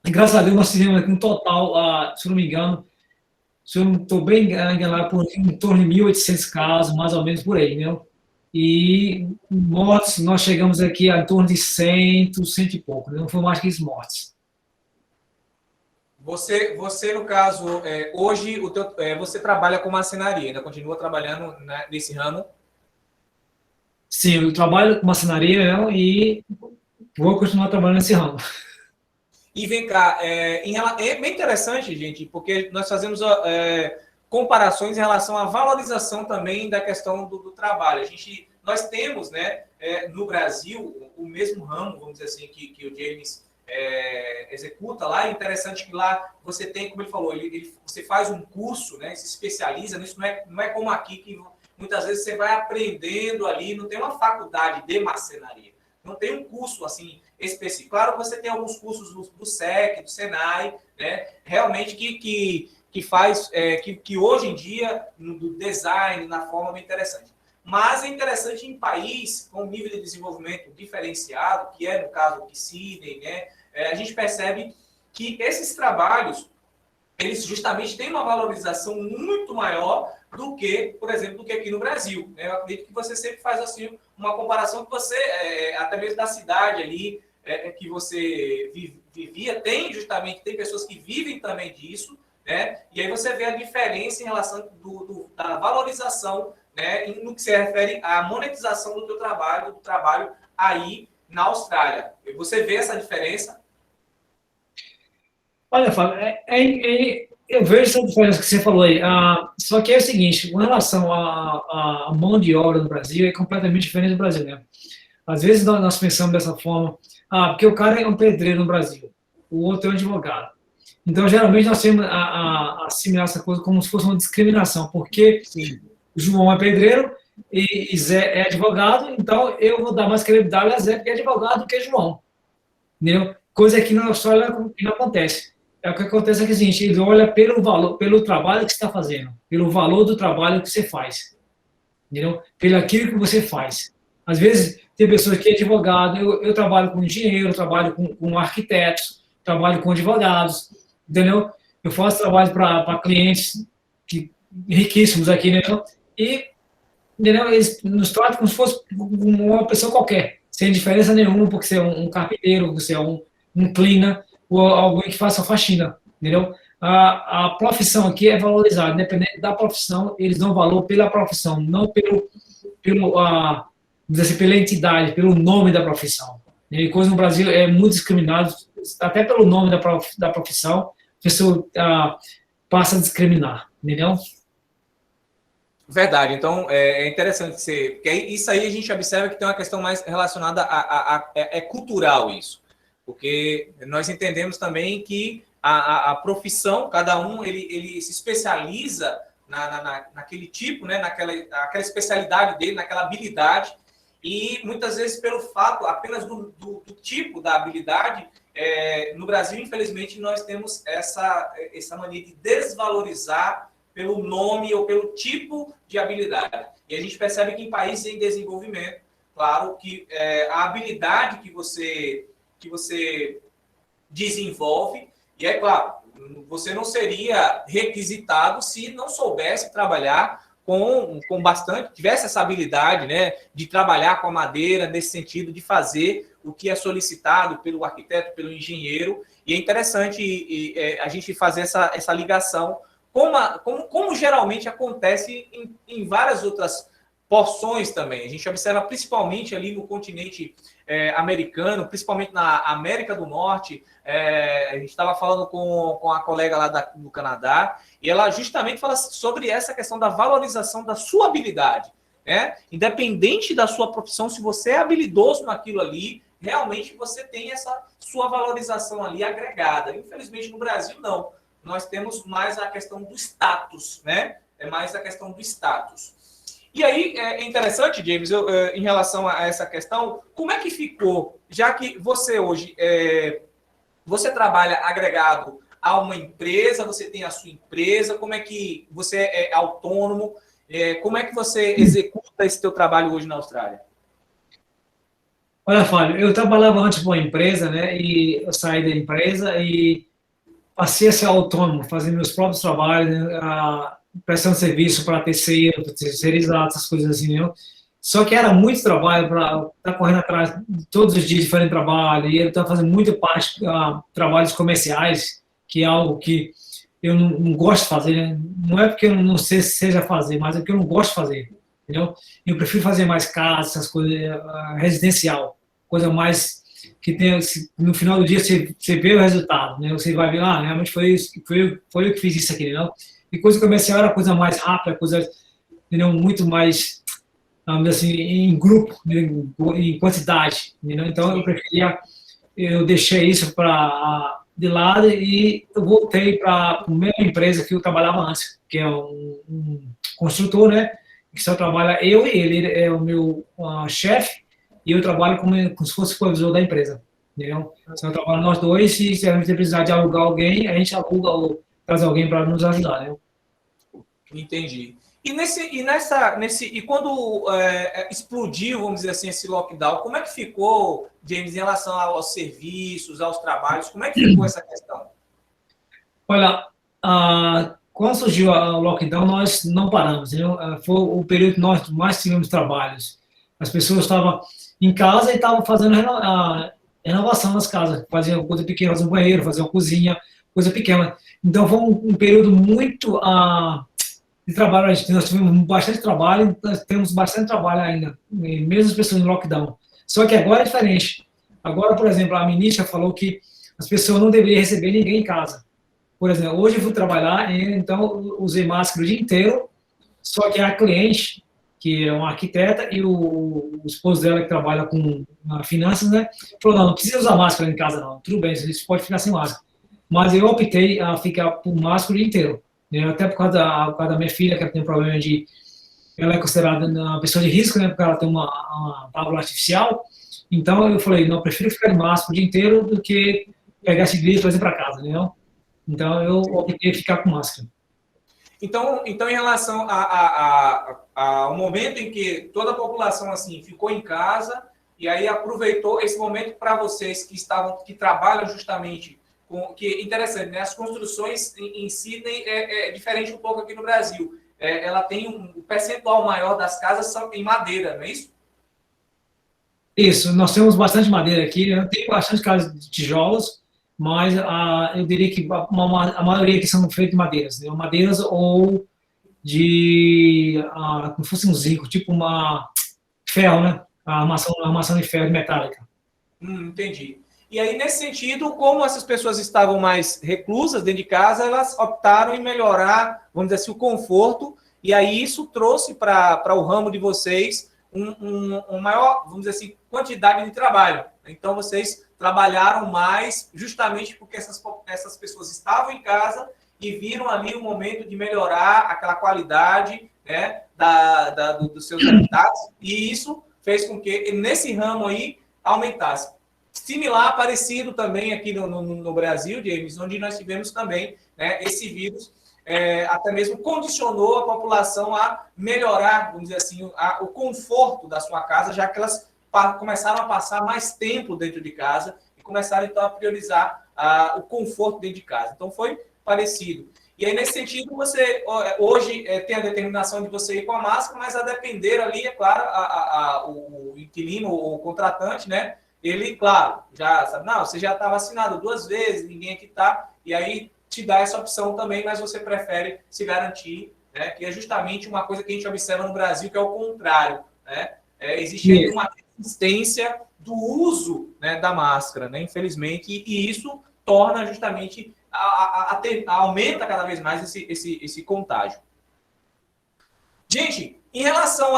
E, graças a Deus, nós tivemos aqui um total, se eu não me engano, se eu não estou bem enganado, em torno de 1.800 casos, mais ou menos por aí, entendeu? E mortes, nós chegamos aqui a em torno de 100 e pouco, não foi mais que isso mortes. Você no caso, hoje você trabalha com marcenaria, ainda continua trabalhando, né, nesse ramo? Sim, eu trabalho com marcenaria, né, e vou continuar trabalhando nesse ramo. E vem cá, é bem interessante, gente, porque nós fazemos comparações em relação à valorização também da questão do trabalho. nós temos, né, no Brasil, o mesmo ramo, vamos dizer assim, que o James executa lá. É interessante que lá você tem, como ele falou, você faz um curso, né, se especializa nisso, não é como aqui, que muitas vezes você vai aprendendo ali, não tem uma faculdade de marcenaria, não tem um curso assim específico. Claro que você tem alguns cursos do SEC, do Senai, né, realmente que faz, que hoje em dia, no design, na forma, é bem interessante. Mas é interessante em país com nível de desenvolvimento diferenciado, que é no caso do Sydney, né, a gente percebe que esses trabalhos, eles justamente têm uma valorização muito maior do que, por exemplo, do que aqui no Brasil. Eu acredito que você sempre faz assim uma comparação que você, até mesmo da cidade ali, que você vivia, tem pessoas que vivem também disso, né? E aí você vê a diferença em relação da valorização, né, no que se refere à monetização do trabalho aí na Austrália. Você vê essa diferença? Olha, Fábio, eu vejo essa diferença que você falou aí. Só que é o seguinte, com relação à mão de obra no Brasil, é completamente diferente do Brasil, né? Às vezes nós pensamos dessa forma, porque o cara é um pedreiro no Brasil, o outro é um advogado. Então, geralmente, nós temos a assimilar essa coisa como se fosse uma discriminação, porque João é pedreiro e Zé é advogado, então eu vou dar mais credibilidade a Zé, porque é advogado, do que João. Entendeu? Coisa que na Austrália não acontece. O que acontece é que a gente olha pelo valor, pelo trabalho que você está fazendo, pelo valor do trabalho que você faz, entendeu? Pelo aquilo que você faz. Às vezes, tem pessoas que é advogado, eu trabalho com engenheiro, trabalho com arquitetos, trabalho com advogados, entendeu? Eu faço trabalho para clientes riquíssimos aqui, entendeu? E, entendeu? Eles nos tratam como se fosse uma pessoa qualquer, sem diferença nenhuma, porque você é um carpinteiro, você é um cleaner, ou alguém que faça faxina, entendeu? A profissão aqui é valorizada, independente da profissão, eles dão valor pela profissão, não pela entidade, pelo nome da profissão. E coisa no Brasil é muito discriminado, até pelo nome da profissão, a pessoa passa a discriminar, entendeu? Verdade. Então, é interessante porque isso aí a gente observa que tem uma questão mais relacionada é cultural isso. Porque nós entendemos também que a profissão, cada um, ele se especializa naquele tipo, né, naquela especialidade dele, naquela habilidade, e muitas vezes pelo fato apenas do tipo da habilidade, no Brasil, infelizmente, nós temos essa mania de desvalorizar pelo nome ou pelo tipo de habilidade. E a gente percebe que em países em desenvolvimento, claro que a habilidade que você desenvolve, e é claro, você não seria requisitado se não soubesse trabalhar com bastante, tivesse essa habilidade, né, de trabalhar com a madeira, nesse sentido de fazer o que é solicitado pelo arquiteto, pelo engenheiro. E é interessante a gente fazer essa ligação, como geralmente acontece em várias outras porções também. A gente observa principalmente ali no continente americano, principalmente na América do Norte. A gente estava falando com a colega lá do Canadá, e ela justamente fala sobre essa questão da valorização da sua habilidade, né? Independente da sua profissão, se você é habilidoso naquilo ali, realmente você tem essa sua valorização ali agregada. Infelizmente, no Brasil, não. Nós temos mais a questão do status, né? É mais a questão do status. E aí, é interessante, James, em relação a essa questão, como é que ficou, já que você hoje, você trabalha agregado a uma empresa, você tem a sua empresa, como é que você é autônomo, como é que você executa esse teu trabalho hoje na Austrália? Olha, Fábio, eu trabalhava antes para uma empresa, né, e eu saí da empresa e passei a ser autônomo, fazendo meus próprios trabalhos, né, prestando serviço para terceirizar, essas coisas assim, né? Só que era muito trabalho para estar correndo atrás todos os dias de fazer trabalho, e eu estava fazendo muita parte trabalhos comerciais, que é algo que eu não gosto de fazer, né? Não é porque eu não sei se seja fazer, mas é porque eu não gosto de fazer, entendeu? Eu prefiro fazer mais casa, essas coisas, residencial, coisa mais que tem, no final do dia você vê o resultado, né? Você vai ver, realmente foi eu que fiz isso aqui, não? E coisa comercial era coisa mais rápida, coisa, entendeu? Muito mais vamos dizer assim, em grupo, em quantidade, entendeu? Então eu deixei isso de lado e eu voltei para a mesma empresa que eu trabalhava antes, que é um construtor, né? Que só trabalha eu e ele é o meu chefe e eu trabalho como se fosse supervisor da empresa, entendeu? Então, trabalhamos nós dois e se a gente precisar de alugar alguém, a gente aluga ou traz alguém para nos ajudar, né? Entendi. E quando explodiu, vamos dizer assim, esse lockdown, como é que ficou, James, em relação aos serviços, aos trabalhos? Como é que ficou essa questão? Olha, quando surgiu o lockdown, nós não paramos, entendeu? Foi o período que nós mais tivemos trabalhos. As pessoas estavam em casa e estavam fazendo a renovação das casas, faziam coisa pequena, faziam um banheiro, faziam uma cozinha, coisa pequena. Então foi um período muito de trabalho. Nós tivemos bastante trabalho, nós temos bastante trabalho ainda, mesmo as pessoas em lockdown. Só que agora é diferente. Agora, por exemplo, a ministra falou que as pessoas não deveriam receber ninguém em casa. Por exemplo, hoje eu fui trabalhar, então usei máscara o dia inteiro, só que a cliente, que é uma arquiteta, e o esposo dela, que trabalha com finanças, né, falou, não precisa usar máscara em casa, não. Tudo bem, você pode ficar sem máscara. Mas eu optei a ficar com máscara o dia inteiro. Né, até por causa da minha filha, que ela tem um problema ela é considerada uma pessoa de risco, né, porque ela tem uma válvula artificial. Então eu falei, não, eu prefiro ficar de máscara o dia inteiro do que pegar esse vírus e trazer para casa, entendeu? Então eu optei ficar com máscara. Então em relação ao momento em que toda a população assim ficou em casa e aí aproveitou esse momento para vocês que trabalham justamente com, que interessante, né? As construções em Sydney é diferente um pouco aqui no Brasil. Ela tem um percentual maior das casas são em madeira, não é isso? Isso, nós temos bastante madeira aqui, né? Tem bastante casas de tijolos, mas eu diria que a maioria aqui são feitas de madeiras, né? Madeiras ou de, como fosse um zinco, tipo uma ferro, né? A armação de ferro metálica. Entendi. E aí, nesse sentido, como essas pessoas estavam mais reclusas dentro de casa, elas optaram em melhorar, vamos dizer assim, o conforto, e aí isso trouxe para o ramo de vocês um maior, vamos dizer assim, quantidade de trabalho. Então, vocês trabalharam mais justamente porque essas pessoas estavam em casa e viram ali o momento de melhorar aquela qualidade, né, dos seus habitats, e isso fez com que nesse ramo aí aumentasse. Similar, parecido também aqui no Brasil, James, onde nós tivemos também, né, esse vírus, até mesmo condicionou a população a melhorar, vamos dizer assim, o conforto da sua casa, já que elas começaram a passar mais tempo dentro de casa e começaram, então, a priorizar o conforto dentro de casa. Então, foi parecido. E aí, nesse sentido, você hoje tem a determinação de você ir com a máscara, mas a depender ali, é claro, o inquilino ou o contratante, né? Ele, claro, já sabe, não, você já está vacinado 2 vezes, ninguém aqui está, e aí te dá essa opção também, mas você prefere se garantir, né? Que é justamente uma coisa que a gente observa no Brasil, que é o contrário, né? Existe uma resistência do uso, né, da máscara, né? Infelizmente, e isso torna justamente aumenta cada vez mais esse contágio. Gente, em relação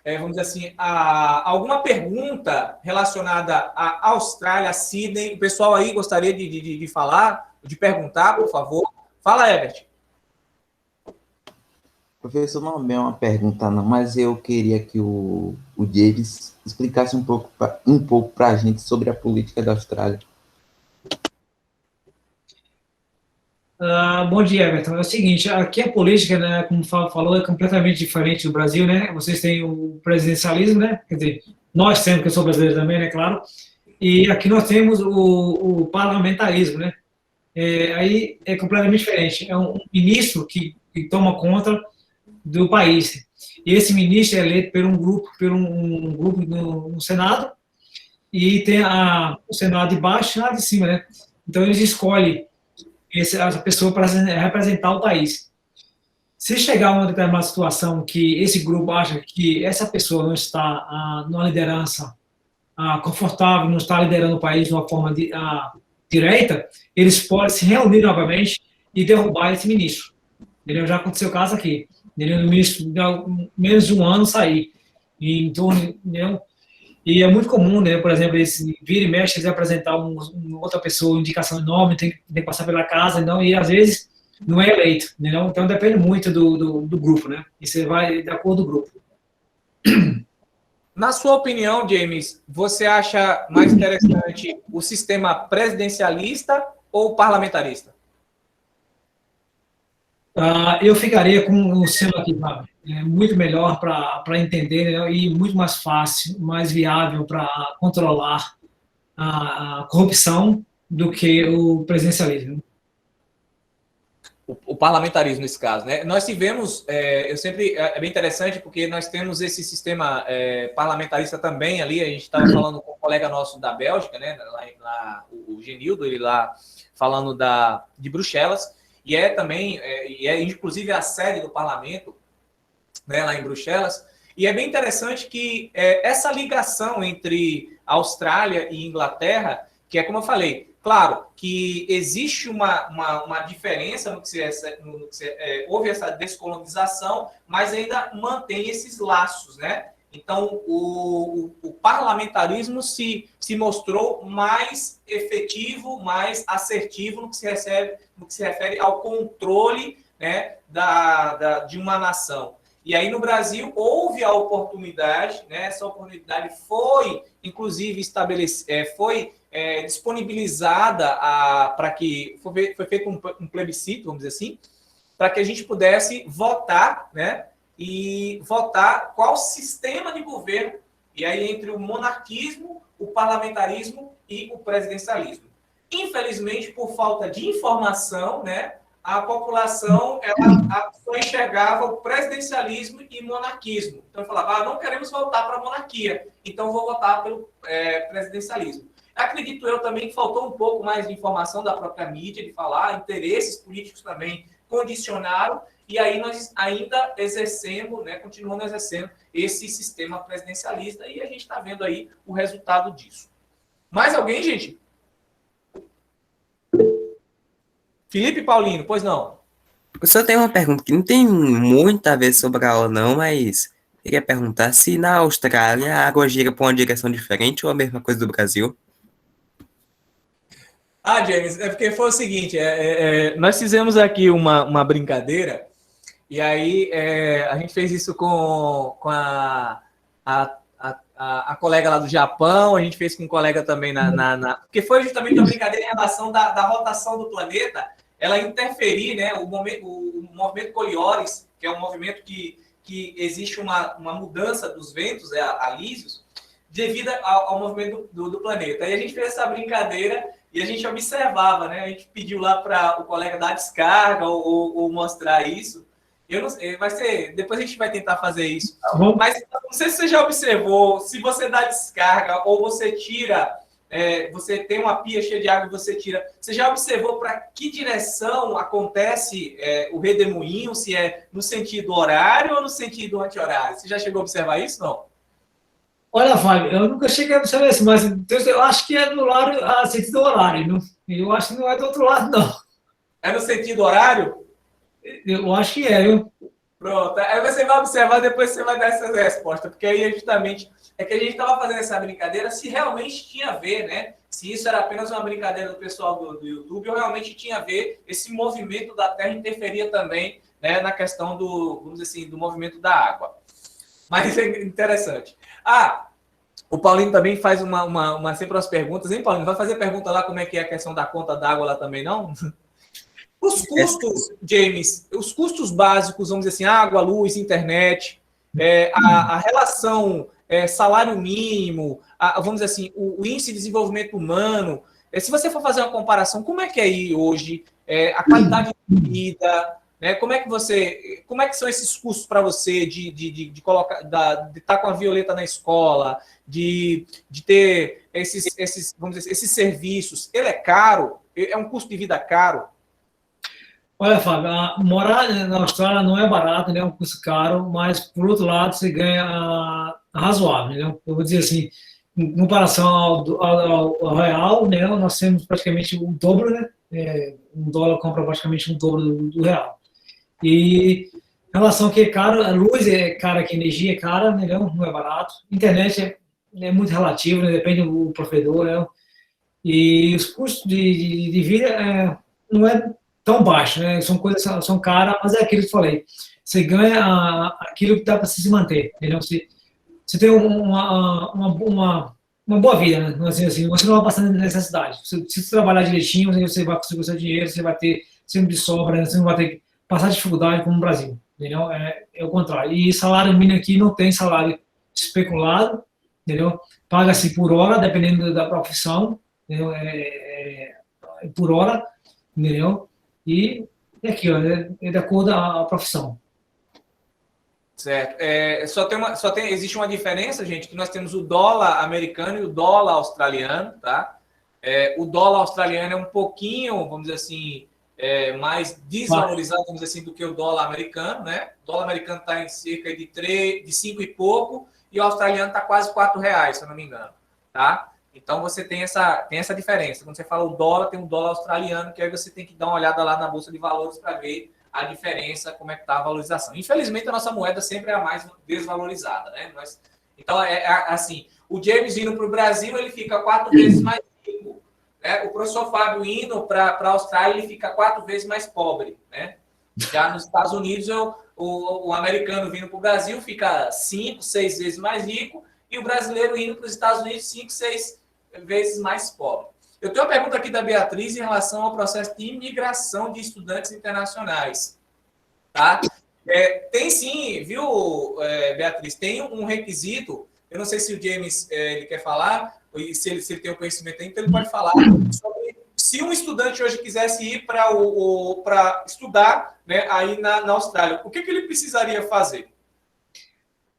vamos dizer assim, alguma pergunta relacionada à Austrália, a Sydney, o pessoal aí gostaria de falar, de perguntar, por favor. Fala, Herbert. Professor, não é uma pergunta não, mas eu queria que o James explicasse um pouco para a gente sobre a política da Austrália. Bom dia, Everton. É o seguinte, aqui a política, né, como o Fábio falou, é completamente diferente do Brasil, né? Vocês têm o presidencialismo, né? Quer dizer, nós temos, que eu sou brasileiro também, né, claro. E aqui nós temos o parlamentarismo, né? Aí é completamente diferente. É um ministro que toma conta do país. E esse ministro é eleito por um grupo no Senado, e tem o Senado de baixo e o Senado de cima, né? Então eles escolhem essa pessoa para representar o país. Se chegar a uma determinada situação que esse grupo acha que essa pessoa não está numa liderança confortável, não está liderando o país de uma forma direita, eles podem se reunir novamente e derrubar esse ministro. Entendeu? Já aconteceu o caso aqui. entendeu? No menos de um ano sair. E, então, entendeu? E é muito comum, né? Por exemplo, esse vira e mexe, eles apresentar outra pessoa, indicação de nome, tem que passar pela casa, então, e às vezes não é eleito, entendeu? Então depende muito do grupo, né? E você vai de acordo com o grupo. Na sua opinião, James, você acha mais interessante o sistema presidencialista ou parlamentarista? Eu ficaria com o seu aqui, sabe? É muito melhor para entender, né? E muito mais fácil, mais viável para controlar a corrupção do que o presidencialismo. O parlamentarismo nesse caso, né? Nós tivemos, é bem interessante porque nós temos esse sistema parlamentarista também ali. A gente estava falando com um colega nosso da Bélgica, né? Lá, o Genildo, ele lá falando de Bruxelas, e é também, inclusive a sede do parlamento, né? Lá em Bruxelas. E é bem interessante que essa ligação entre Austrália e Inglaterra, que é como eu falei. Claro que existe uma diferença houve essa descolonização, mas ainda mantém esses laços, né? Então, o parlamentarismo se mostrou mais efetivo, mais assertivo no que se refere ao controle, né, de uma nação. E aí, no Brasil, houve a oportunidade, né? Essa oportunidade foi, inclusive, disponibilizada para que foi feito um plebiscito, vamos dizer assim, para que a gente pudesse votar, né? E votar qual sistema de governo, e aí entre o monarquismo, o parlamentarismo e o presidencialismo. Infelizmente, por falta de informação, né? A população ela só enxergava o presidencialismo e monarquismo. Então, falava, não queremos voltar para a monarquia, então vou votar pelo presidencialismo. Acredito eu também que faltou um pouco mais de informação da própria mídia, de falar, interesses políticos também condicionaram, e aí nós ainda exercemos, né, continuamos exercendo esse sistema presidencialista, e a gente está vendo aí o resultado disso. Mais alguém, gente? Felipe Paulino, pois não? Eu só tenho uma pergunta que não tem muito a ver sobre a aula, não, mas queria perguntar se na Austrália a água gira para uma direção diferente ou a mesma coisa do Brasil? James, é porque foi o seguinte, nós fizemos aqui uma brincadeira, e aí a gente fez isso com a colega lá do Japão, a gente fez com um colega também porque foi justamente uma brincadeira em relação da rotação do planeta, ela interferir, né, o movimento Coriolis, que é um movimento que existe uma mudança dos ventos, alísios, devido ao movimento do planeta. Aí a gente fez essa brincadeira e a gente observava, né, a gente pediu lá para o colega dar descarga ou mostrar isso. Eu não sei, depois a gente vai tentar fazer isso. Mas não sei se você já observou, se você dá descarga ou você tira, você tem uma pia cheia de água e você tira. Você já observou para que direção acontece o redemoinho, se é no sentido horário ou no sentido anti-horário? Você já chegou a observar isso, não? Olha, Fábio, eu nunca cheguei a observar isso, mas eu acho que é do lado, sentido horário, não? Eu acho que não é do outro lado, não. É no sentido horário? Eu acho que é, viu? Pronto, aí você vai observar, depois você vai dar essa resposta, porque aí justamente é que a gente estava fazendo essa brincadeira se realmente tinha a ver, né? Se isso era apenas uma brincadeira do pessoal do YouTube ou realmente tinha a ver, esse movimento da Terra interferia também, né, na questão vamos dizer assim, do movimento da água. Mas é interessante. O Paulinho também faz sempre umas perguntas, hein, Paulinho? Vai fazer pergunta lá como é que é a questão da conta d'água lá também, não? Os custos, James, os custos básicos, vamos dizer assim, água, luz, internet, a relação salário mínimo, vamos dizer assim, o índice de desenvolvimento humano, se você for fazer uma comparação, como é que é aí hoje, a qualidade de vida, né? Como é que são esses custos para você de estar com a Violeta na escola, de ter vamos dizer, esses serviços? Ele é caro? É um custo de vida caro? Olha, Fábio, morar na Austrália não é barato, né? É um custo caro, mas, por outro lado, você ganha razoável, né? Eu vou dizer assim, em comparação ao real, né? Nós temos praticamente o dobro, né? $1 compra praticamente o dobro do real. E Em relação que é caro, a luz é cara, que a energia é cara, né, não é barato. Internet é muito relativo, né, depende do provedor, né? E os custos de vida não é tão baixo, né? São coisas são caras, mas é aquilo que eu falei. Você ganha aquilo que dá para se manter, entendeu? Você tem uma boa vida, né? Assim, você não vai passar necessidade. Se você trabalhar direitinho, você vai conseguir o seu dinheiro, você vai ter sempre de sobra, né? Você não vai ter que passar dificuldade como no Brasil, entendeu? É o contrário. E salário mínimo aqui não tem salário especulado, entendeu? Paga-se por hora, dependendo da profissão, entendeu? Por hora, entendeu? E é aqui, ó, é de acordo com a profissão. Certo. Existe uma diferença, gente, que nós temos o dólar americano e o dólar australiano, tá? O dólar australiano é um pouquinho, vamos dizer assim, mais desvalorizado, vamos dizer assim, do que o dólar americano, né? O dólar americano está em cerca de 5 e pouco, e o australiano está quase R$4, se eu não me engano, tá? Então, você tem essa diferença. Quando você fala o dólar, tem um dólar australiano, que aí você tem que dar uma olhada lá na Bolsa de Valores para ver a diferença, como é que está a valorização. Infelizmente, a nossa moeda sempre é a mais desvalorizada, né? Então, assim, o James indo para o Brasil, ele fica 4 vezes mais rico, né? O professor Fábio indo para a Austrália, ele fica 4 vezes mais pobre, né? Já nos Estados Unidos, o americano vindo para o Brasil fica 5, 6 vezes mais rico, e o brasileiro indo para os Estados Unidos 5, 6 vezes mais pobre. Eu tenho uma pergunta aqui da Beatriz em relação ao processo de imigração de estudantes internacionais. Tá? Tem sim, viu, Beatriz? Tem um requisito, eu não sei se o James ele quer falar, e se ele tem o conhecimento aí, então ele pode falar sobre se um estudante hoje quisesse ir para estudar, né, aí na Austrália, o que ele precisaria fazer?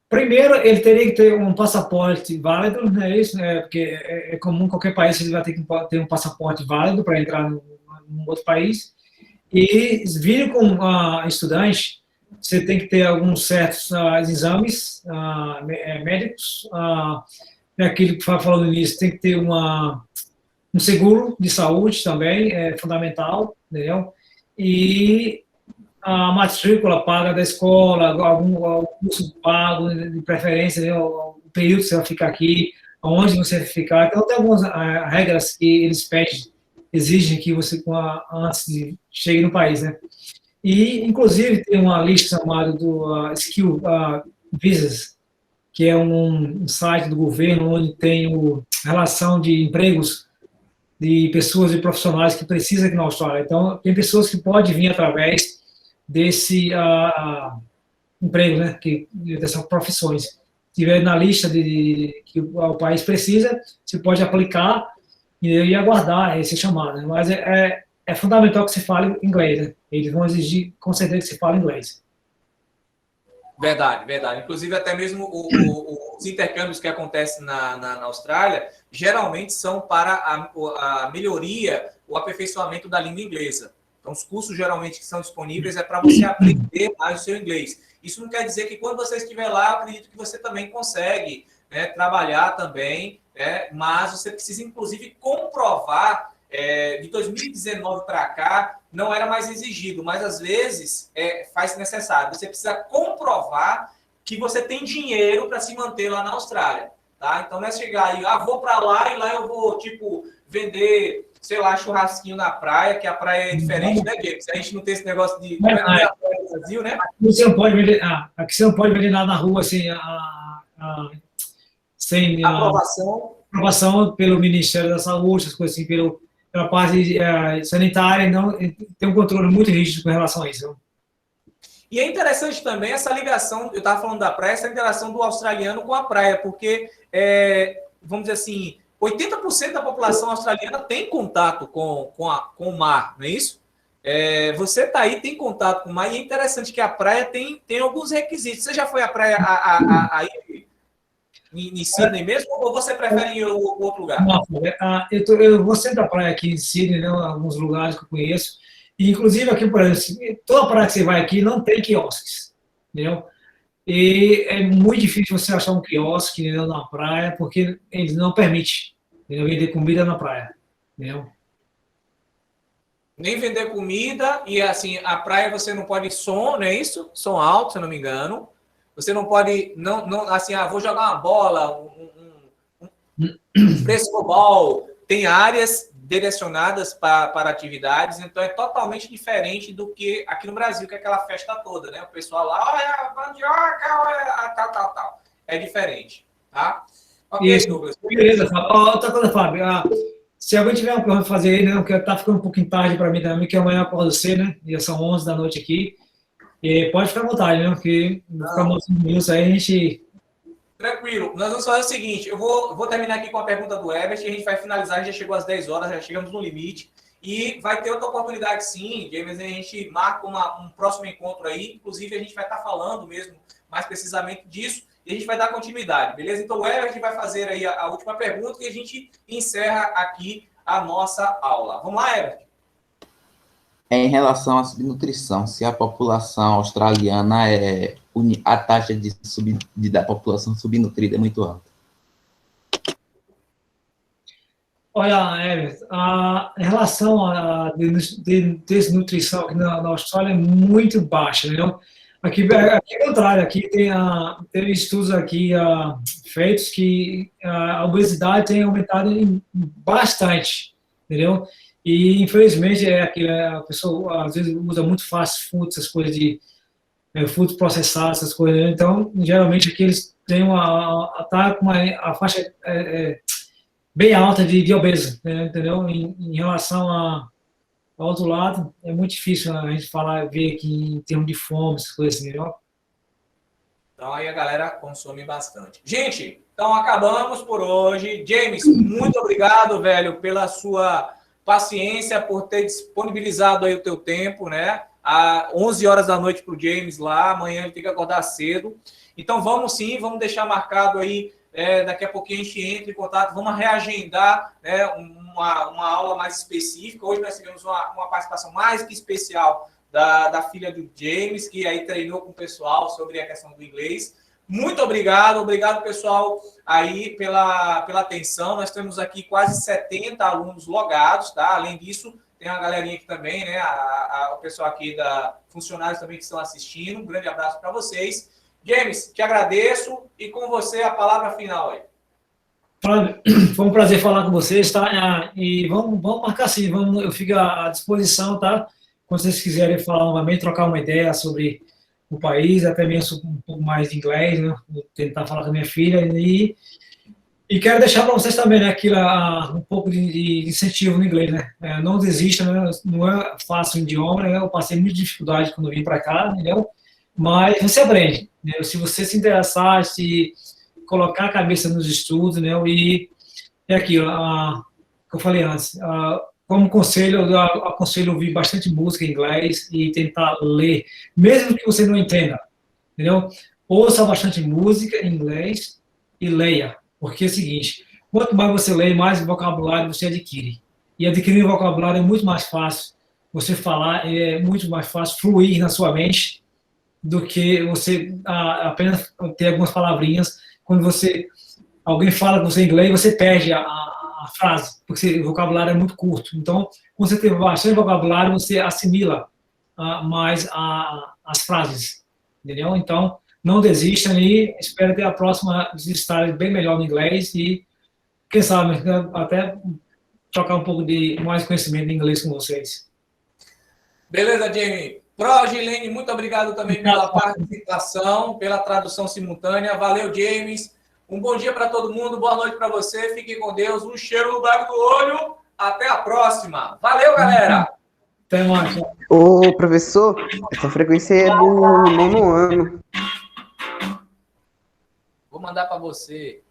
Primeiro, ele teria que ter um passaporte válido, né? Isso, né? Porque é comum, qualquer país ele vai ter que ter um passaporte válido para entrar num outro país. E vir como estudante, você tem que ter alguns certos exames médicos. Aquilo que falou no início, tem que ter um seguro de saúde também, é fundamental, entendeu? E a matrícula paga da escola, algum curso pago, de preferência, né, o período que você vai ficar aqui, onde você vai ficar. Então, tem algumas regras que eles exigem que você, antes de chegar no país, né? E, inclusive, tem uma lista chamada do Skill Visas, que é um site do governo onde tem relação de empregos de pessoas e profissionais que precisam aqui na Austrália. Então, tem pessoas que podem vir através desse emprego, né, dessas profissões. Se estiver na lista que o país precisa, você pode aplicar e aguardar ser chamado. Né? Mas é fundamental que se fale inglês. Né? Eles vão exigir, com certeza, que se fale inglês. Verdade, verdade. Inclusive, até mesmo os intercâmbios que acontecem na Austrália, geralmente são para a melhoria, o aperfeiçoamento da língua inglesa. Então, os cursos geralmente que são disponíveis é para você aprender mais o seu inglês. Isso não quer dizer que quando você estiver lá, eu acredito que você também consegue, né, trabalhar também, né, mas você precisa, inclusive, comprovar, de 2019 para cá, não era mais exigido, mas às vezes faz necessário. Você precisa comprovar que você tem dinheiro para se manter lá na Austrália. Tá? Então, não é chegar aí, vou para lá e lá eu vou, tipo, vender, sei lá, churrasquinho na praia, que a praia é diferente, né, James? A gente não tem esse negócio de... no Brasil, né? Aqui você não pode vender, nada na rua assim, sem aprovação pelo Ministério da Saúde, essas coisas assim, pela parte sanitária, não, tem um controle muito rígido com relação a isso. Não? E é interessante também essa ligação, eu estava falando da praia, essa ligação do australiano com a praia, porque, vamos dizer assim, 80% da população australiana tem contato com o mar, não é isso? Você está aí, tem contato com o mar, e é interessante que a praia tem alguns requisitos. Você já foi à praia aí em Sydney mesmo, ou você prefere ir a outro lugar? Não, eu vou sempre à praia aqui em Sydney, né, alguns lugares que eu conheço, e inclusive aqui, por exemplo, toda praia que você vai aqui não tem quiosques, entendeu? E é muito difícil você achar um quiosque, entendeu, na praia, porque eles não permitem, entendeu, vender comida na praia, entendeu? nem vender comida, e assim, a praia você não pode som, não é isso? Som alto, se eu não me engano. Você não pode, não assim, vou jogar uma bola, frescobol. Tem áreas direcionadas para atividades, então é totalmente diferente do que aqui no Brasil, que é aquela festa toda, né? O pessoal lá, olha a mandioca, olha tal. É diferente, tá? Ok, Isso. Douglas. Beleza, Fábio. Outra coisa, Fábio. Se alguém tiver uma coisa para fazer aí, né? Porque tá ficando um pouquinho tarde para mim também, que amanhã eu acordo cedo, né? Já são 11 da noite aqui. E pode ficar à vontade, né? Porque ficar mostrando minutos aí, a gente... Tranquilo. Nós vamos fazer o seguinte, eu vou terminar aqui com a pergunta do Herbert, e a gente vai finalizar, a gente já chegou às 10 horas, já chegamos no limite, e vai ter outra oportunidade sim, James, a gente marca um próximo encontro aí, inclusive a gente vai estar falando mesmo, mais precisamente disso, e a gente vai dar continuidade, beleza? Então o Herbert vai fazer aí a última pergunta e a gente encerra aqui a nossa aula. Vamos lá, Herbert? Em relação à subnutrição, se a população australiana a taxa da população subnutrida é muito alta. Olha, Everton, em relação à desnutrição aqui na Austrália é muito baixa, entendeu? Aqui é o contrário, aqui tem estudos aqui feitos que a obesidade tem aumentado bastante, entendeu? E, infelizmente, a pessoa às vezes usa muito fast food, essas coisas de food processados, essas coisas. Então, geralmente, aqui eles têm tá com a faixa bem alta de obeso, né, entendeu? Em relação ao outro lado, é muito difícil a gente ver aqui em termos de fome, essas coisas assim, entendeu? Então, aí a galera consome bastante. Gente, então acabamos por hoje. James, muito obrigado, velho, pela sua paciência, por ter disponibilizado aí o teu tempo, né? Às 11 horas da noite para o James lá, amanhã ele tem que acordar cedo. Então vamos deixar marcado aí, daqui a pouquinho a gente entra em contato, vamos reagendar, né, uma aula mais específica. Hoje nós tivemos uma participação mais que especial da filha do James, que aí treinou com o pessoal sobre a questão do inglês. Muito obrigado pessoal aí pela atenção. Nós temos aqui quase 70 alunos logados, tá? Além disso, tem uma galerinha aqui também, né? O pessoal aqui funcionários também que estão assistindo. Um grande abraço para vocês. James, te agradeço e com você a palavra final aí. Foi um prazer falar com vocês, tá? E vamos marcar sim, eu fico à disposição, tá? Quando vocês quiserem falar novamente, trocar uma ideia sobre o país, até mesmo um pouco mais de inglês, né? Vou tentar falar com a minha filha e quero deixar para vocês também, né, um pouco de incentivo no inglês, né? Não desista, né? Não é fácil o idioma, né? Eu passei muita dificuldade quando vim para cá, entendeu? Mas você aprende, né? Se você se interessar, se colocar a cabeça nos estudos, né? E é aquilo, que eu falei antes, como conselho, eu aconselho ouvir bastante música em inglês e tentar ler, mesmo que você não entenda, entendeu? Ouça bastante música em inglês e leia, porque é o seguinte, quanto mais você lê, mais vocabulário você adquire. E adquirir vocabulário é muito mais fácil, você falar é muito mais fácil fluir na sua mente do que você apenas ter algumas palavrinhas. Quando alguém fala com você em inglês, você perde a frase, porque o vocabulário é muito curto. Então, quando você tem bastante vocabulário, você assimila mais as frases, entendeu? Então, não desistam e espero que a próxima estarem bem melhor no inglês e, quem sabe, até trocar um pouco de mais conhecimento de inglês com vocês. Beleza, Jamie. Gilene, muito obrigado também pela participação, pela tradução simultânea. Valeu, James. Um bom dia para todo mundo, boa noite para você, fiquem com Deus, um cheiro no bago do olho, até a próxima. Valeu, galera! Até mais. Ô, professor, essa frequência é do 9º ano. Vou mandar para você.